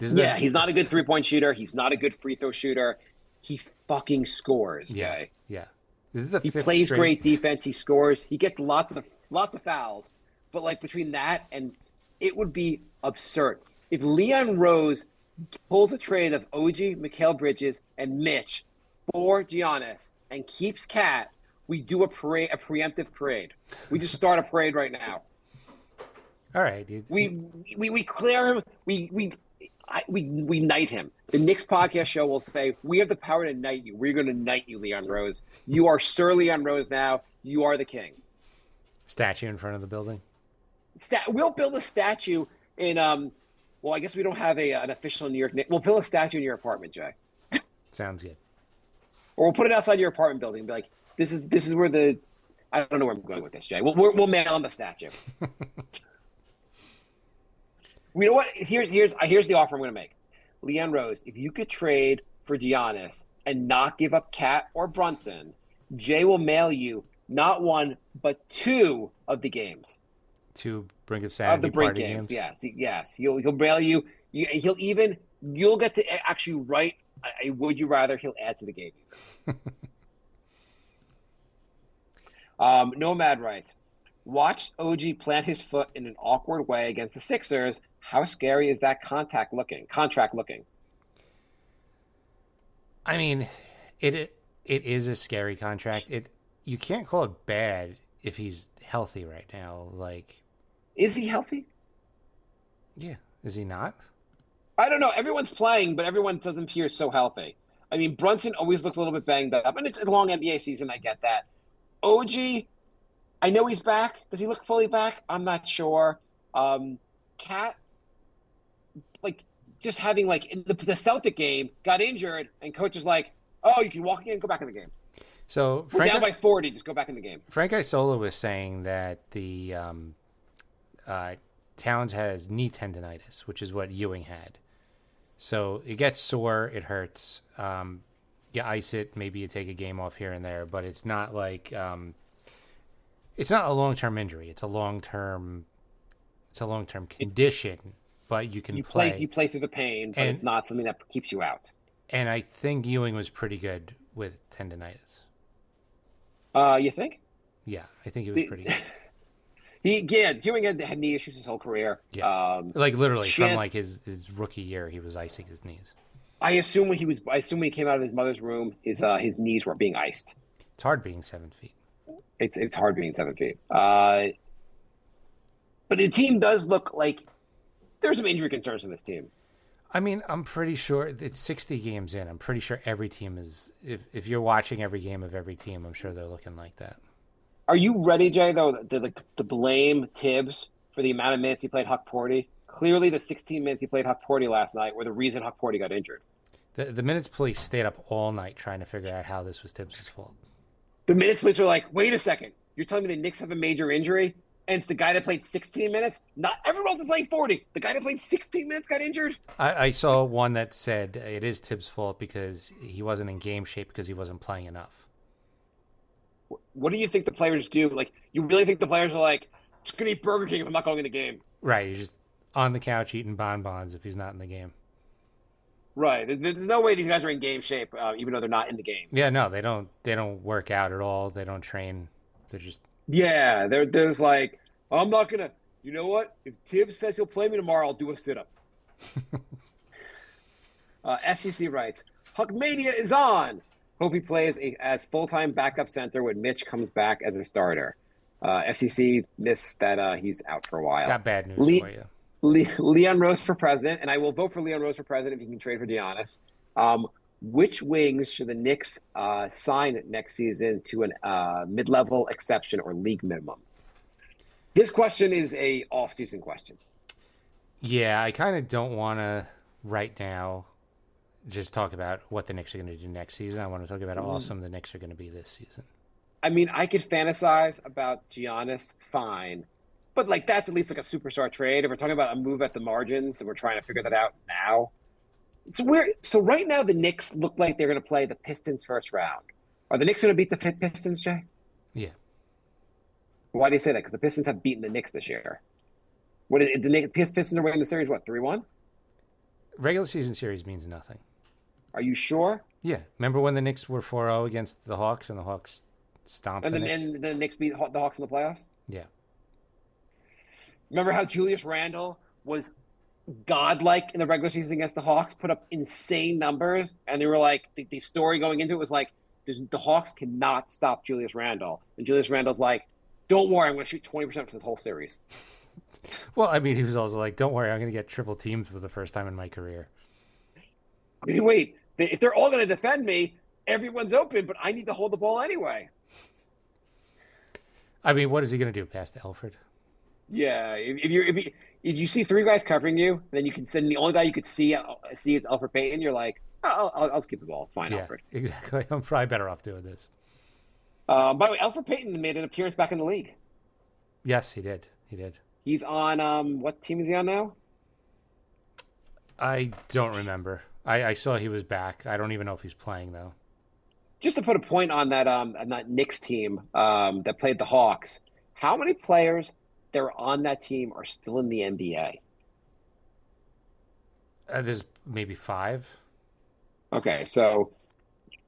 He's not a good 3-point shooter. He's not a good free throw shooter. He fucking scores, guy. Yeah. This is the He fifth plays straight- great defense. He scores. He gets lots of fouls. But like between that and it would be absurd if Leon Rose pulls a trade of OG, Mikhail Bridges, and Mitch for Giannis and keeps Cat. We do a preemptive parade. We just start a parade right now. All right. We clear him. We knight him. The Knicks podcast show will say, we have the power to knight you. We're going to knight you, Leon Rose. You are Sir Leon Rose now. You are the king. Statue in front of the building. We'll build a statue in, well, I guess we don't have an official New York. We'll build a statue in your apartment, Jay. Sounds good. Or we'll put it outside your apartment building and be like, this is where the I don't know where I'm going with this, Jay. We'll mail him a statue. You know what? Here's the offer I'm going to make. Leon Rose, if you could trade for Giannis and not give up Cat or Brunson, Jay will mail you not one but two of the games. Two Brink of Sanity Of the Brink party games. games. Yes. He'll mail you. You'll get to actually write a would you rather. He'll add to the game. Nomad writes, watched OG plant his foot in an awkward way against the Sixers. How scary is that contract looking? I mean, it is a scary contract. You can't call it bad if he's healthy right now. Like, is he healthy? Yeah, is he not? I don't know. Everyone's playing, but everyone doesn't appear so healthy. I mean, Brunson always looks a little bit banged up, and it's a long NBA season. I get that. OG, I know he's back. Does he look fully back? I'm not sure. Cat, like, just having, like, in the Celtic game, got injured, and coach is like, oh, you can walk again, go back in the game. So we're down by 40, just go back in the game. Frank Isola was saying that the Towns has knee tendonitis, which is what Ewing had. So it gets sore, it hurts. You ice it, maybe you take a game off here and there, but it's not like it's not a long-term injury. It's a long-term condition, but you can play. You play through the pain, but it's not something that keeps you out. And I think Ewing was pretty good with tendonitis. You think? Yeah, I think he was pretty good. Ewing had knee issues his whole career. Yeah, like literally from like his rookie year, he was icing his knees. I assume when he came out of his mother's room, his knees were being iced. It's hard being 7 feet. It's hard being 7 feet. But the team does look like there's some injury concerns in this team. I mean, I'm pretty sure it's 60 games in. I'm pretty sure every team is. If you're watching every game of every team, I'm sure they're looking like that. Are you ready, Jay, though, to blame Tibbs for the amount of minutes he played Huckporti? Clearly, the 16 minutes he played Huckporti last night were the reason Huckporti got injured. The Minutes police stayed up all night trying to figure out how this was Tibbs' fault. The Minutes police were like, wait a second. You're telling me the Knicks have a major injury? And it's the guy that played 16 minutes? Not everyone else played 40. The guy that played 16 minutes got injured? I saw one that said it is Tibbs' fault because he wasn't in game shape because he wasn't playing enough. What do you think the players do? Like, you really think the players are like, just going to eat Burger King if I'm not going in the game? Right. He's just on the couch eating bonbons if he's not in the game. Right. There's no way these guys are in game shape, even though they're not in the game. Yeah, no, they don't work out at all. They don't train. They're just... Yeah, there's like, I'm not going to, you know what? If Tibbs says he'll play me tomorrow, I'll do a sit-up. SEC writes, Huckmania is on. Hope he plays as full-time backup center when Mitch comes back as a starter. FCC missed that he's out for a while. Got bad news for you. Leon Rose for president, and I will vote for Leon Rose for president if he can trade for Giannis. Which wings should the Knicks sign next season to a mid-level exception or league minimum? This question is a off-season question. Yeah, I kind of don't want to right now just talk about what the Knicks are going to do next season. I want to talk about how awesome the Knicks are going to be this season. I mean, I could fantasize about Giannis, fine. But, like, that's at least like a superstar trade. If we're talking about a move at the margins and we're trying to figure that out now. So right now the Knicks look like they're going to play the Pistons first round. Are the Knicks going to beat the Pistons, Jay? Yeah. Why do you say that? Because the Pistons have beaten the Knicks this year. The Pistons are winning the series, 3-1? Regular season series means nothing. Are you sure? Yeah. Remember when the Knicks were 4-0 against the Hawks and the Hawks stomped the Knicks? And the Knicks beat the Hawks in the playoffs? Yeah. Remember how Julius Randle was godlike in the regular season against the Hawks, put up insane numbers, and they were like, the story going into it was like, the Hawks cannot stop Julius Randle. And Julius Randle's like, don't worry, I'm going to shoot 20% for this whole series. Well, I mean, he was also like, don't worry, I'm going to get triple teams for the first time in my career. I mean, wait, if they're all going to defend me, everyone's open, but I need to hold the ball anyway. I mean, what is he going to do, pass to Elfrid? Yeah, if you see three guys covering you, then you can send the only guy you could see is Elfrid Payton. You're like, I'll just keep the ball. It's fine, yeah, Elfrid. Exactly. I'm probably better off doing this. By the way, Alfred Payton made an appearance back in the league. Yes, he did. He did. He's on what team is he on now? I don't remember. I saw he was back. I don't even know if he's playing though. Just to put a point on that Knicks team that played the Hawks, how many players that are on that team are still in the NBA? There's maybe 5. Okay, so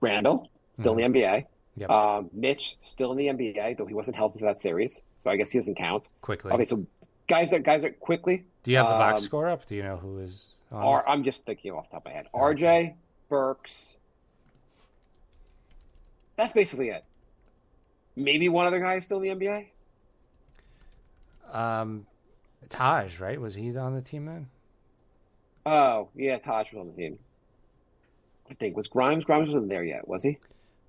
Randall still in the NBA. Yep. Mitch still in the NBA, though he wasn't healthy for that series, so I guess he doesn't count. Quickly. Okay, so guys that quickly. Do you have the box score up? Do you know who is on? I'm just thinking off the top of my head. RJ, Burks. That's basically it. Maybe one other guy is still in the NBA. Taj, right? Was he on the team then? Oh, yeah, Taj was on the team. I think. Was Grimes? Grimes wasn't there yet, was he?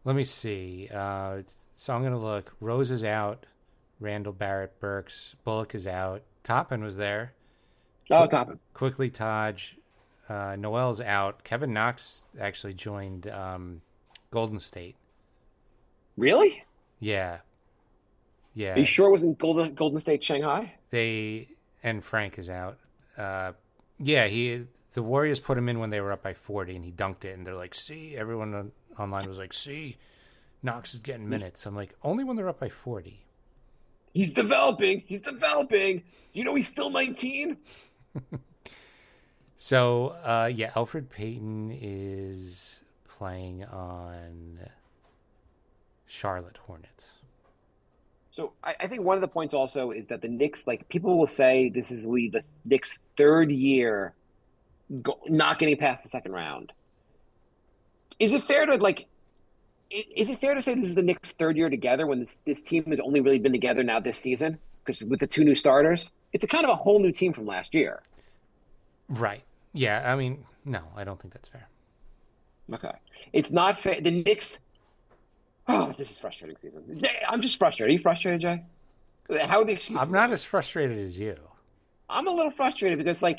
Let me see. So I'm going to look. Rose is out. Randall, Barrett, Burks. Bullock is out. Toppin was there. Oh, Toppin. Quickly, Taj. Noel's out. Kevin Knox actually joined Golden State. Really? Yeah. Yeah. Are you sure it wasn't Golden State Shanghai? And Frank is out. Yeah, the Warriors put him in when they were up by 40, and he dunked it. And they're like, "See," everyone online was like, "See, Knox is getting minutes." I'm like, only when they're up by 40. He's developing. He's developing. Do you know he's still 19? So, yeah, Alfred Payton is playing on Charlotte Hornets. So I think one of the points also is that the Knicks, like people will say, this is the Knicks' third year not getting past the second round. Is it fair to Is it fair to say this is the Knicks' third year together when this team has only really been together now this season? Because with the 2 new starters, it's a kind of a whole new team from last year. Right. Yeah. I mean, no, I don't think that's fair. Okay. It's not fair. The Knicks. Oh, this is frustrating season. I'm just frustrated. Are you frustrated, Jay? How are the excuses? I'm not as frustrated as you. I'm a little frustrated because, I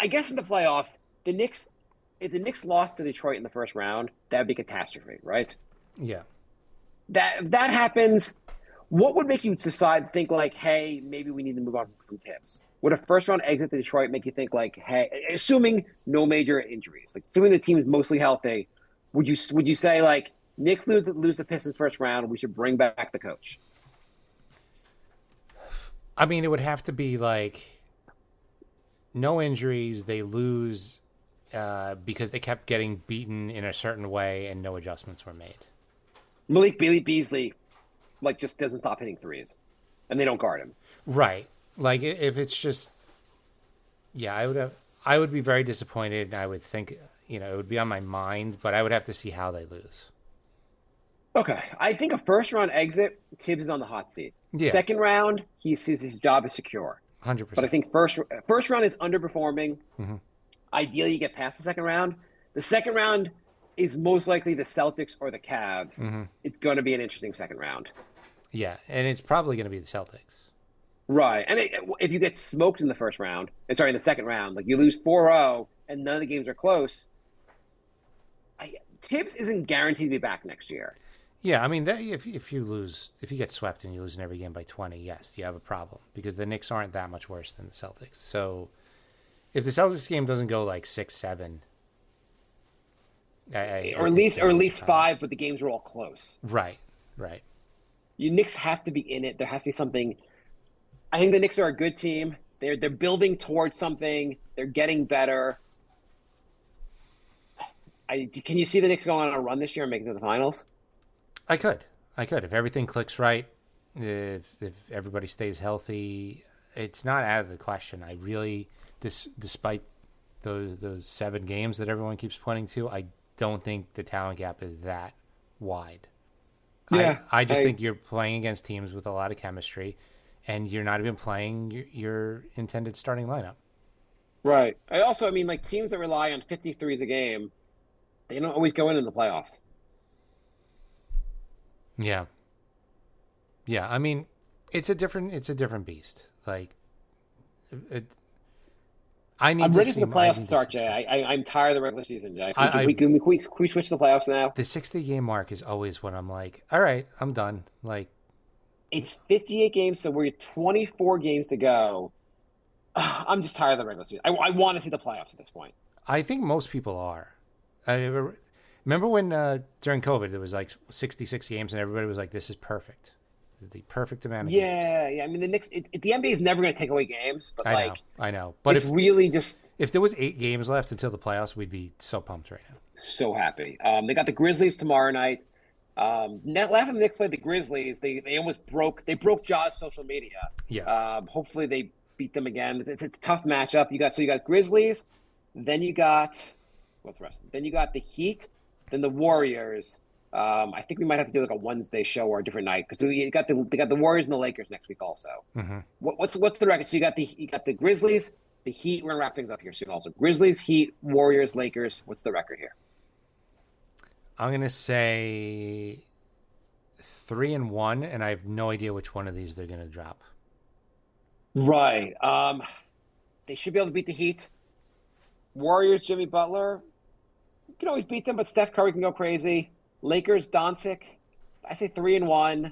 guess in the playoffs, if the Knicks lost to Detroit in the first round, that would be catastrophe, right? Yeah. If that happens, what would make you think hey, maybe we need to move on from Tibbs? Would a first round exit to Detroit make you think hey, assuming no major injuries, assuming the team is mostly healthy, would you say Knicks lose the Pistons first round, we should bring back the coach? I mean, it would have to be no injuries, they lose because they kept getting beaten in a certain way and no adjustments were made. Malik Beasley just doesn't stop hitting threes, and they don't guard him. Right. If it's just, yeah, I would be very disappointed. And I would think, it would be on my mind, but I would have to see how they lose. Okay. I think a first round exit, Tibbs is on the hot seat. Yeah. Second round, he sees his job is secure. 100%. But I think first round is underperforming. Mm-hmm. Ideally, you get past the second round. The second round is most likely the Celtics or the Cavs. Mm-hmm. It's going to be an interesting second round. Yeah, and it's probably going to be the Celtics. Right. And if you get smoked in the in the second round, you lose 4-0 and none of the games are close, Tibbs isn't guaranteed to be back next year. Yeah, I mean, if you get swept and you lose in every game by 20, yes, you have a problem because the Knicks aren't that much worse than the Celtics. So if the Celtics game doesn't go 6-7, or at least 5, but the games are all close. Right. You Knicks have to be in it. There has to be something. I think the Knicks are a good team. They're building towards something. They're getting better. Can you see the Knicks going on a run this year and making it to the finals? I could. If everything clicks right, if everybody stays healthy, it's not out of the question. I really, despite those 7 games that everyone keeps pointing to, I don't think the talent gap is that wide. Yeah, I just think you're playing against teams with a lot of chemistry, and you're not even playing your intended starting lineup. Right. I also, teams that rely on 53s a game, they don't always go in the playoffs. Yeah. I mean, it's a different beast. I need I'm to ready see. for the I playoffs to need start, see Jay. some- I'm tired of the regular season, Jay. I- Can we switch to the playoffs now? The 60 game mark is always when I'm like, all right, I'm done. Like, It's 58 games, so we're 24 games to go. I'm just tired of the regular season. I want to see the playoffs at this point. I think most people are. Remember when during COVID there was like 66 games and everybody was like, "This is perfect. This is the perfect amount of games." Yeah. I mean, the Knicks. The NBA is never going to take away games, but I know. But it's really just if there was 8 games left until the playoffs, we'd be so pumped right now. so happy. They got the Grizzlies tomorrow night. Last time the Knicks played the Grizzlies, they almost broke Ja's social media. Yeah. Hopefully they beat them again. It's a tough matchup. You got Grizzlies, then you got what's the rest? Then you got the Heat, then the Warriors. I think we might have to do like a Wednesday show or a different night because they got the Warriors and the Lakers next week also. Mm-hmm. What's the record? So you got the Grizzlies, the Heat. We're gonna wrap things up here soon. Also, Grizzlies, Heat, Warriors, Lakers. What's the record here? I'm gonna say 3-1, and I have no idea which one of these they're gonna drop. Right. They should be able to beat the Heat. Warriors, Jimmy Butler. You can always beat them, but Steph Curry can go crazy. Lakers, Doncic. I say 3-1.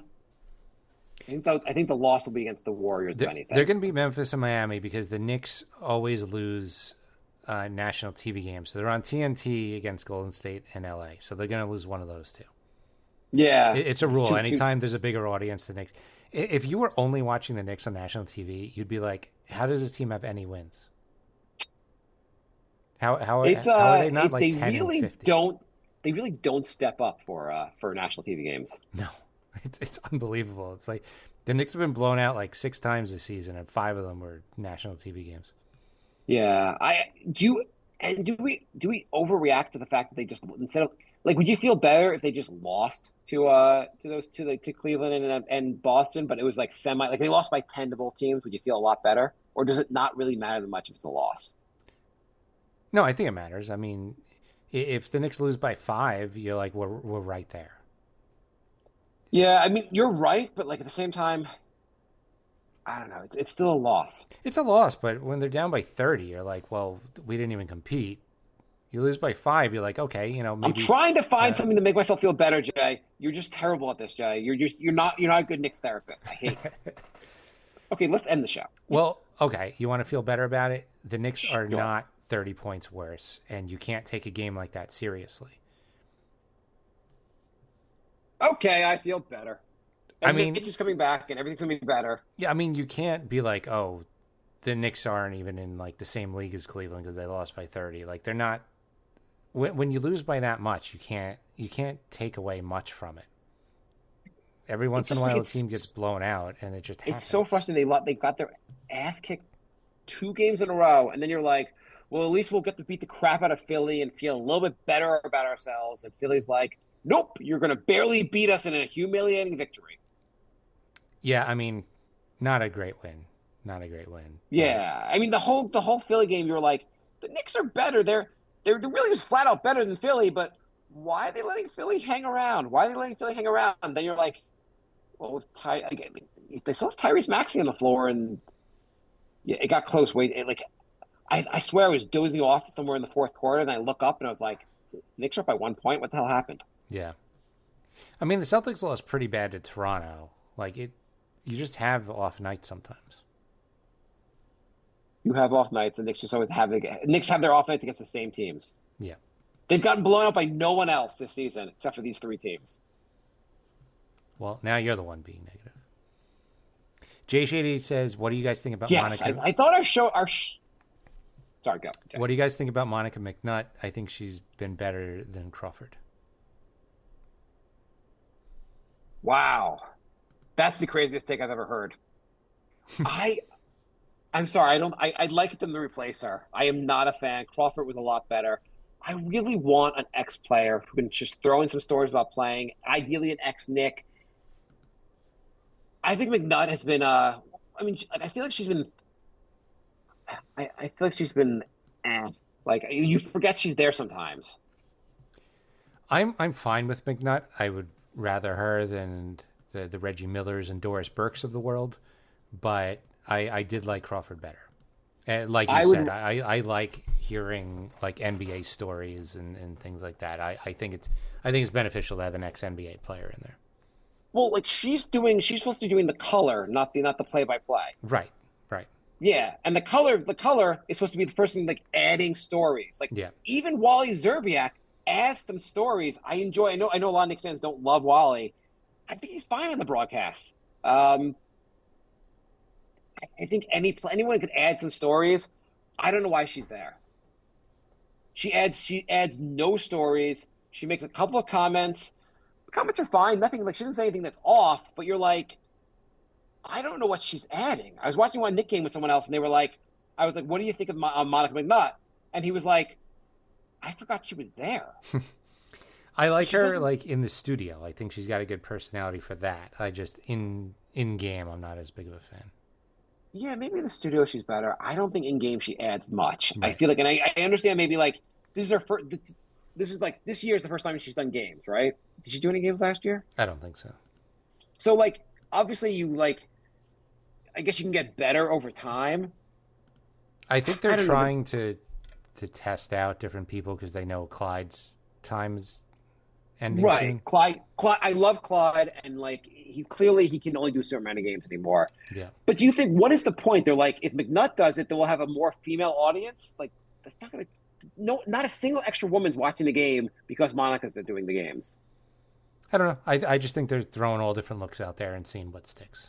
I think the loss will be against the Warriors, if anything. They're going to beat Memphis and Miami because the Knicks always lose national TV games. So they're on TNT against Golden State and LA. So they're going to lose one of those two. Yeah. It's a rule. Anytime there's a bigger audience, the Knicks. If you were only watching the Knicks on national TV, you'd be like, how does this team have any wins? How are they not like 10 really and 50? They really don't step up for national TV games. No, it's unbelievable. It's like the Knicks have been blown out like 6 times this season, and 5 of them were national TV games. Yeah, do we overreact to the fact that they just instead of like would you feel better if they just lost to Cleveland and Boston, but it was like they lost by 10 to both teams? Would you feel a lot better, or does it not really matter that much if it's a loss? No, I think it matters. I mean, if the Knicks lose by 5, you're like, we're right there. Yeah, I mean, you're right, but like at the same time, I don't know. It's still a loss. It's a loss, but when they're down by 30, you're like, well, we didn't even compete. You lose by 5, you're like, okay, maybe. I'm trying to find something to make myself feel better, Jay. You're just terrible at this, Jay. You're not a good Knicks therapist. I hate it. Okay, let's end the show. Well, okay, you want to feel better about it? The Knicks are Sure. not 30 points worse, and you can't take a game like that seriously. Okay, I feel better. I mean, Mitch is coming back, and everything's gonna be better. Yeah, I mean, you can't be like, oh, the Knicks aren't even in like the same league as Cleveland because they lost by 30. Like they're not. When you lose by that much, you can't take away much from it. Every once in a while, a team gets blown out, and it just happens. It's so frustrating. They got their ass kicked 2 games in a row, and then you're like, well, at least we'll get to beat the crap out of Philly and feel a little bit better about ourselves. And Philly's like, nope, you're going to barely beat us in a humiliating victory. Yeah, I mean, not a great win. Not a great win. Yeah, I mean the whole Philly game, you're like, the Knicks are better. They're really just flat out better than Philly. But why are they letting Philly hang around? Then you're like, well, they still have Tyrese Maxey on the floor, and yeah, it got close. I swear I was dozing off somewhere in the fourth quarter, and I look up and I was like, Knicks are up by 1 point. What the hell happened? Yeah. I mean, the Celtics lost pretty bad to Toronto. You just have off nights sometimes. You have off nights, and Knicks just always Knicks have their off nights against the same teams. Yeah. They've gotten blown up by no one else this season except for these 3 teams. Well, now you're the one being negative. Jay Shady says, what do you guys think about Yes, Monica? I thought Sorry, go. Jay. What do you guys think about Monica McNutt? I think she's been better than Crawford. Wow. That's the craziest take I've ever heard. I'm sorry, I'd like them to replace her. I am not a fan. Crawford was a lot better. I really want an ex-player who can just throw in some stories about playing, ideally an ex-Knick. I think McNutt has been I feel like she's been like you forget she's there sometimes. I'm fine with McNutt. I would rather her than the Reggie Millers and Doris Burks of the world, but I did like Crawford better. And like you I said, would- I like hearing like NBA stories and things like that. I think it's beneficial to have an ex NBA player in there. Well, like she's supposed to be doing the color, not the play by play. Right. Right. Yeah, and the color is supposed to be the person like adding stories. Like Yeah. even Wally Zerbiak adds some stories. I enjoy. I know a lot of Knicks fans don't love Wally. I think he's fine on the broadcast. I think anyone could add some stories. I don't know why she's there. She adds no stories. She makes a couple of comments. The comments are fine. Nothing like she doesn't say anything that's off. But you're like, I don't know what she's adding. I was watching one Nick game with someone else, and they were like, I was like, what do you think of Monica McNutt? And he was like, I forgot she was there. I like She her doesn't- like in the studio. I think she's got a good personality for that. I just in game, I'm not as big of a fan. Yeah, maybe in the studio she's better. I don't think in game she adds much. I Right. feel like, and I understand maybe like this is her first. This is like this year is the first time she's done games, right? Did she do any games last year? I don't think so. So like obviously you like, I guess you can get better over time. I think I they're don't know, trying to test out different people because they know Clyde's time's ending Right, soon. Clyde. I love Clyde, and like he can only do a certain amount of games anymore. Yeah. But do you think what is the point? They're like, if McNutt does it, then we'll have a more female audience. Like that's not gonna. No, not a single extra woman's watching the game because Monica's doing the games. I don't know. I just think they're throwing all different looks out there and seeing what sticks.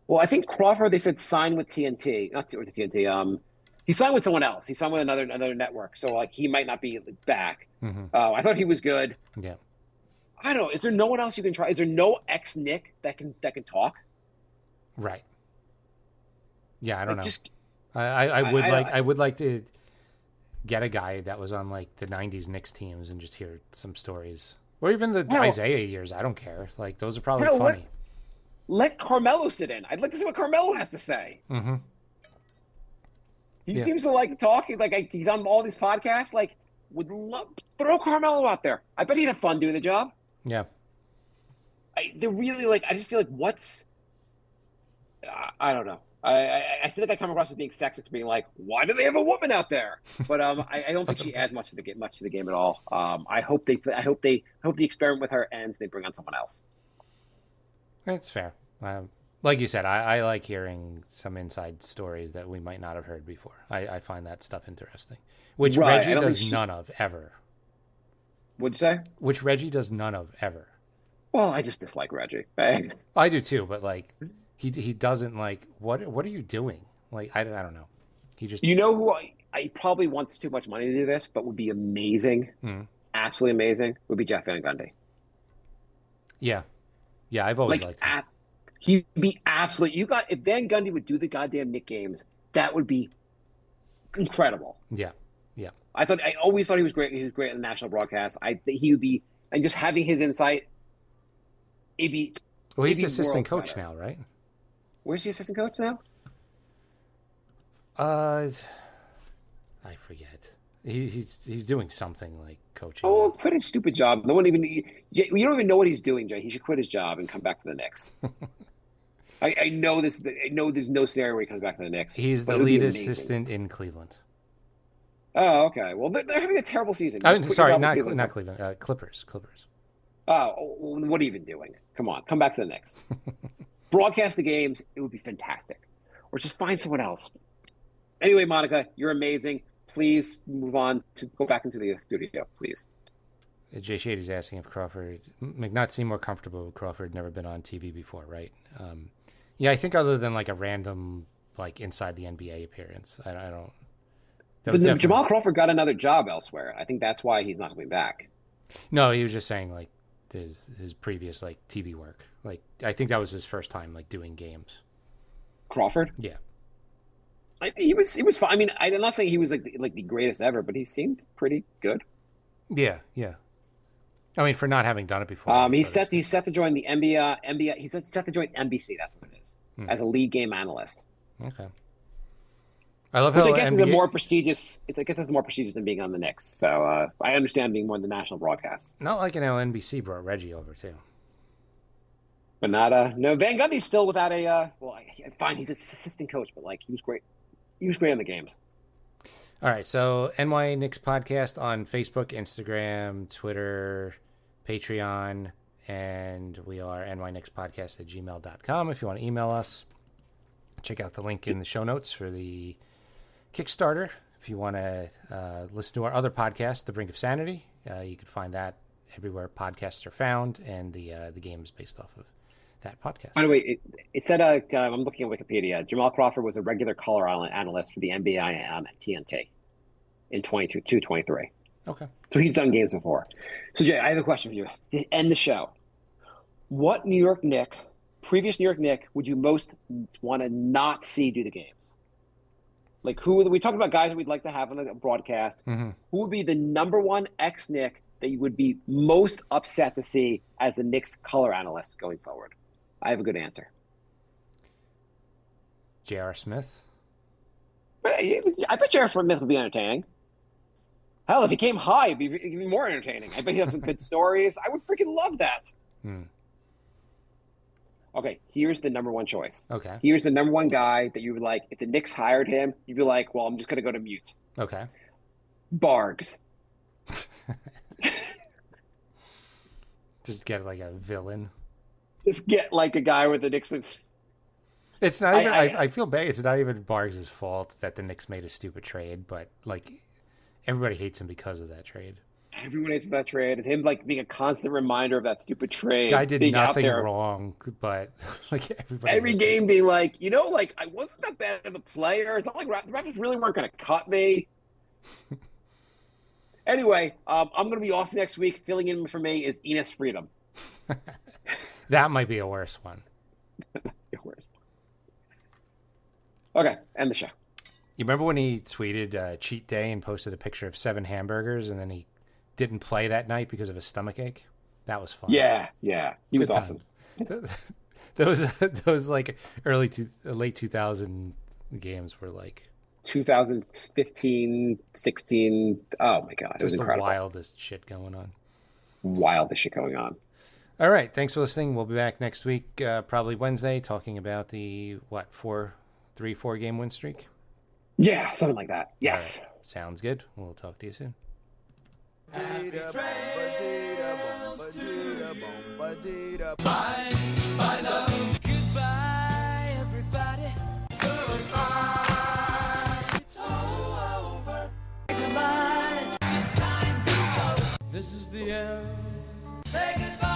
Well, I think Crawford. They said sign with TNT, not with TNT. He signed with someone else. He signed with another network. So like he might not be back. I thought he was good. Yeah. I don't know. Is there no one else you can try? Is there no ex Nick that can talk? Right. Yeah, I don't know. Just I would like to get a guy that was on like the '90s Knicks teams and just hear some stories, or even the Hell. Isaiah years. I don't care. Like those are probably Hell, funny. let Carmelo sit in. I'd like to see what Carmelo has to say. Mm-hmm. He Yeah. seems to like talking. Like he's on all these podcasts. Like would love throw Carmelo out there. I bet he'd have fun doing the job. Yeah. They're really like. I just feel like what's. I don't know. I feel like I come across as being sexist, being like, why do they have a woman out there? But I don't think she adds much to the game at all. I hope the experiment with her ends. They bring on someone else. That's fair. Like you said, I like hearing some inside stories that we might not have heard before. I find that stuff interesting, which Right, I Reggie don't does think none of ever. What'd you say? Which Reggie does none of ever. Well, I just dislike Reggie. I do too, but like he doesn't like what are you doing? Like I don't know. He just You know who I probably wants too much money to do this, but would be amazing, absolutely amazing, would be Jeff Van Gundy. yeah. I've always Like liked him. he'd be absolutely. If Van Gundy would do the goddamn Knick games, that would be incredible. Yeah. I always thought he was great. He was great on the national broadcast. He would be, and just having his insight, it'd be. Well, he's it'd be assistant world coach better. now, right? Where's the assistant coach now? I forget. He's doing something like coaching. Oh, now. quit his stupid job. No one even. You don't even know what he's doing, Jay. He should quit his job and come back to the Knicks. I know this. I know there's no scenario where he comes back to the Knicks. He's but the it would be lead amazing. assistant in Cleveland. Oh, okay. Well, they're having a terrible season. I Just mean, quit your sorry, job not with not Cleveland. Clippers. Oh, what are you even doing? Come on, come back to the Knicks. Broadcast the games. It would be fantastic. Or just find someone else. Anyway, Monica, you're amazing. Please move on to go back into the studio, please. Jay Shady's asking if McNutt seemed more comfortable with Crawford. Never been on TV before, right? Yeah, I think other than like a random like inside the NBA appearance, I don't. that was But definitely- Jamal Crawford got another job elsewhere. I think that's why he's not coming back. No, he was just saying like his previous like TV work. Like I think that was his first time like doing games. Crawford? Yeah. He was fine. I mean, I'm not saying he was like the greatest ever, but he seemed pretty good. Yeah. I mean, for not having done it before. He's set to join the NBA. He's set to join NBC. That's what it is, as a lead game analyst. Okay. I love Which how I guess NBA is more prestigious. I guess it's more prestigious than being on the Knicks. So I understand being more in the national broadcast, not like how NBC brought Reggie over too. but not no. Van Gundy's still without a. Fine, he's an assistant coach, but like he was great. he was great on the games. All right, so NY Knicks Podcast on Facebook, Instagram, Twitter, Patreon, and we are nyknickspodcast@gmail.com if you want to email us. Check out the link in the show notes for the Kickstarter. If you want to listen to our other podcast, The Brink of Sanity, you can find that everywhere podcasts are found, and the game is based off of that podcast. By the way, it said, I'm looking at Wikipedia, Jamal Crawford was a regular color analyst for the NBA on TNT in 22-23. Okay. So he's done games before. So, Jay, I have a question for you to end the show. What previous New York Knick, would you most want to not see do the games? Like, we talked about guys that we'd like to have on the broadcast. Mm-hmm. Who would be the number one ex-Knick that you would be most upset to see as the Knicks color analyst going forward? I have a good answer. J.R. Smith. I bet J.R. Smith would be entertaining. Hell, if he came high, it'd be even more entertaining. I bet he'd have some good stories. I would freaking love that. Okay, here's the number one choice. Okay. Here's the number one guy that you would like. If the Knicks hired him, you'd be like, well, I'm just going to go to mute. Okay. Bargs. Just get like a villain. Just get like a guy with the Knicks. It's not even. I feel bad. It's not even Bargs' fault that the Knicks made a stupid trade, but like everybody hates him because of that trade. Everyone hates that trade, and him like being a constant reminder of that stupid trade. Guy did being nothing out there. wrong, but like everybody. Every game being like, like I wasn't that bad of a player. It's not like the Raptors really weren't going to cut me. Anyway, I'm going to be off next week. Filling in for me is Enos Freedom. That might be a worse one. Okay, end the show. You remember when he tweeted cheat day and posted a picture of 7 hamburgers and then he didn't play that night because of a stomach ache? That was fun. Yeah. He was Good awesome. those like late 2000 games were like 2015, 16. Oh my God, it was incredible. The wildest shit going on. All right, thanks for listening. We'll be back next week, probably Wednesday, talking about the 4 game win streak. Yeah, something like that. Yes. Right. Sounds good. We'll talk to you soon. Bye, love. Goodbye, everybody. Goodbye. It's all over. Goodbye. It's time to go. This is the end. Say goodbye.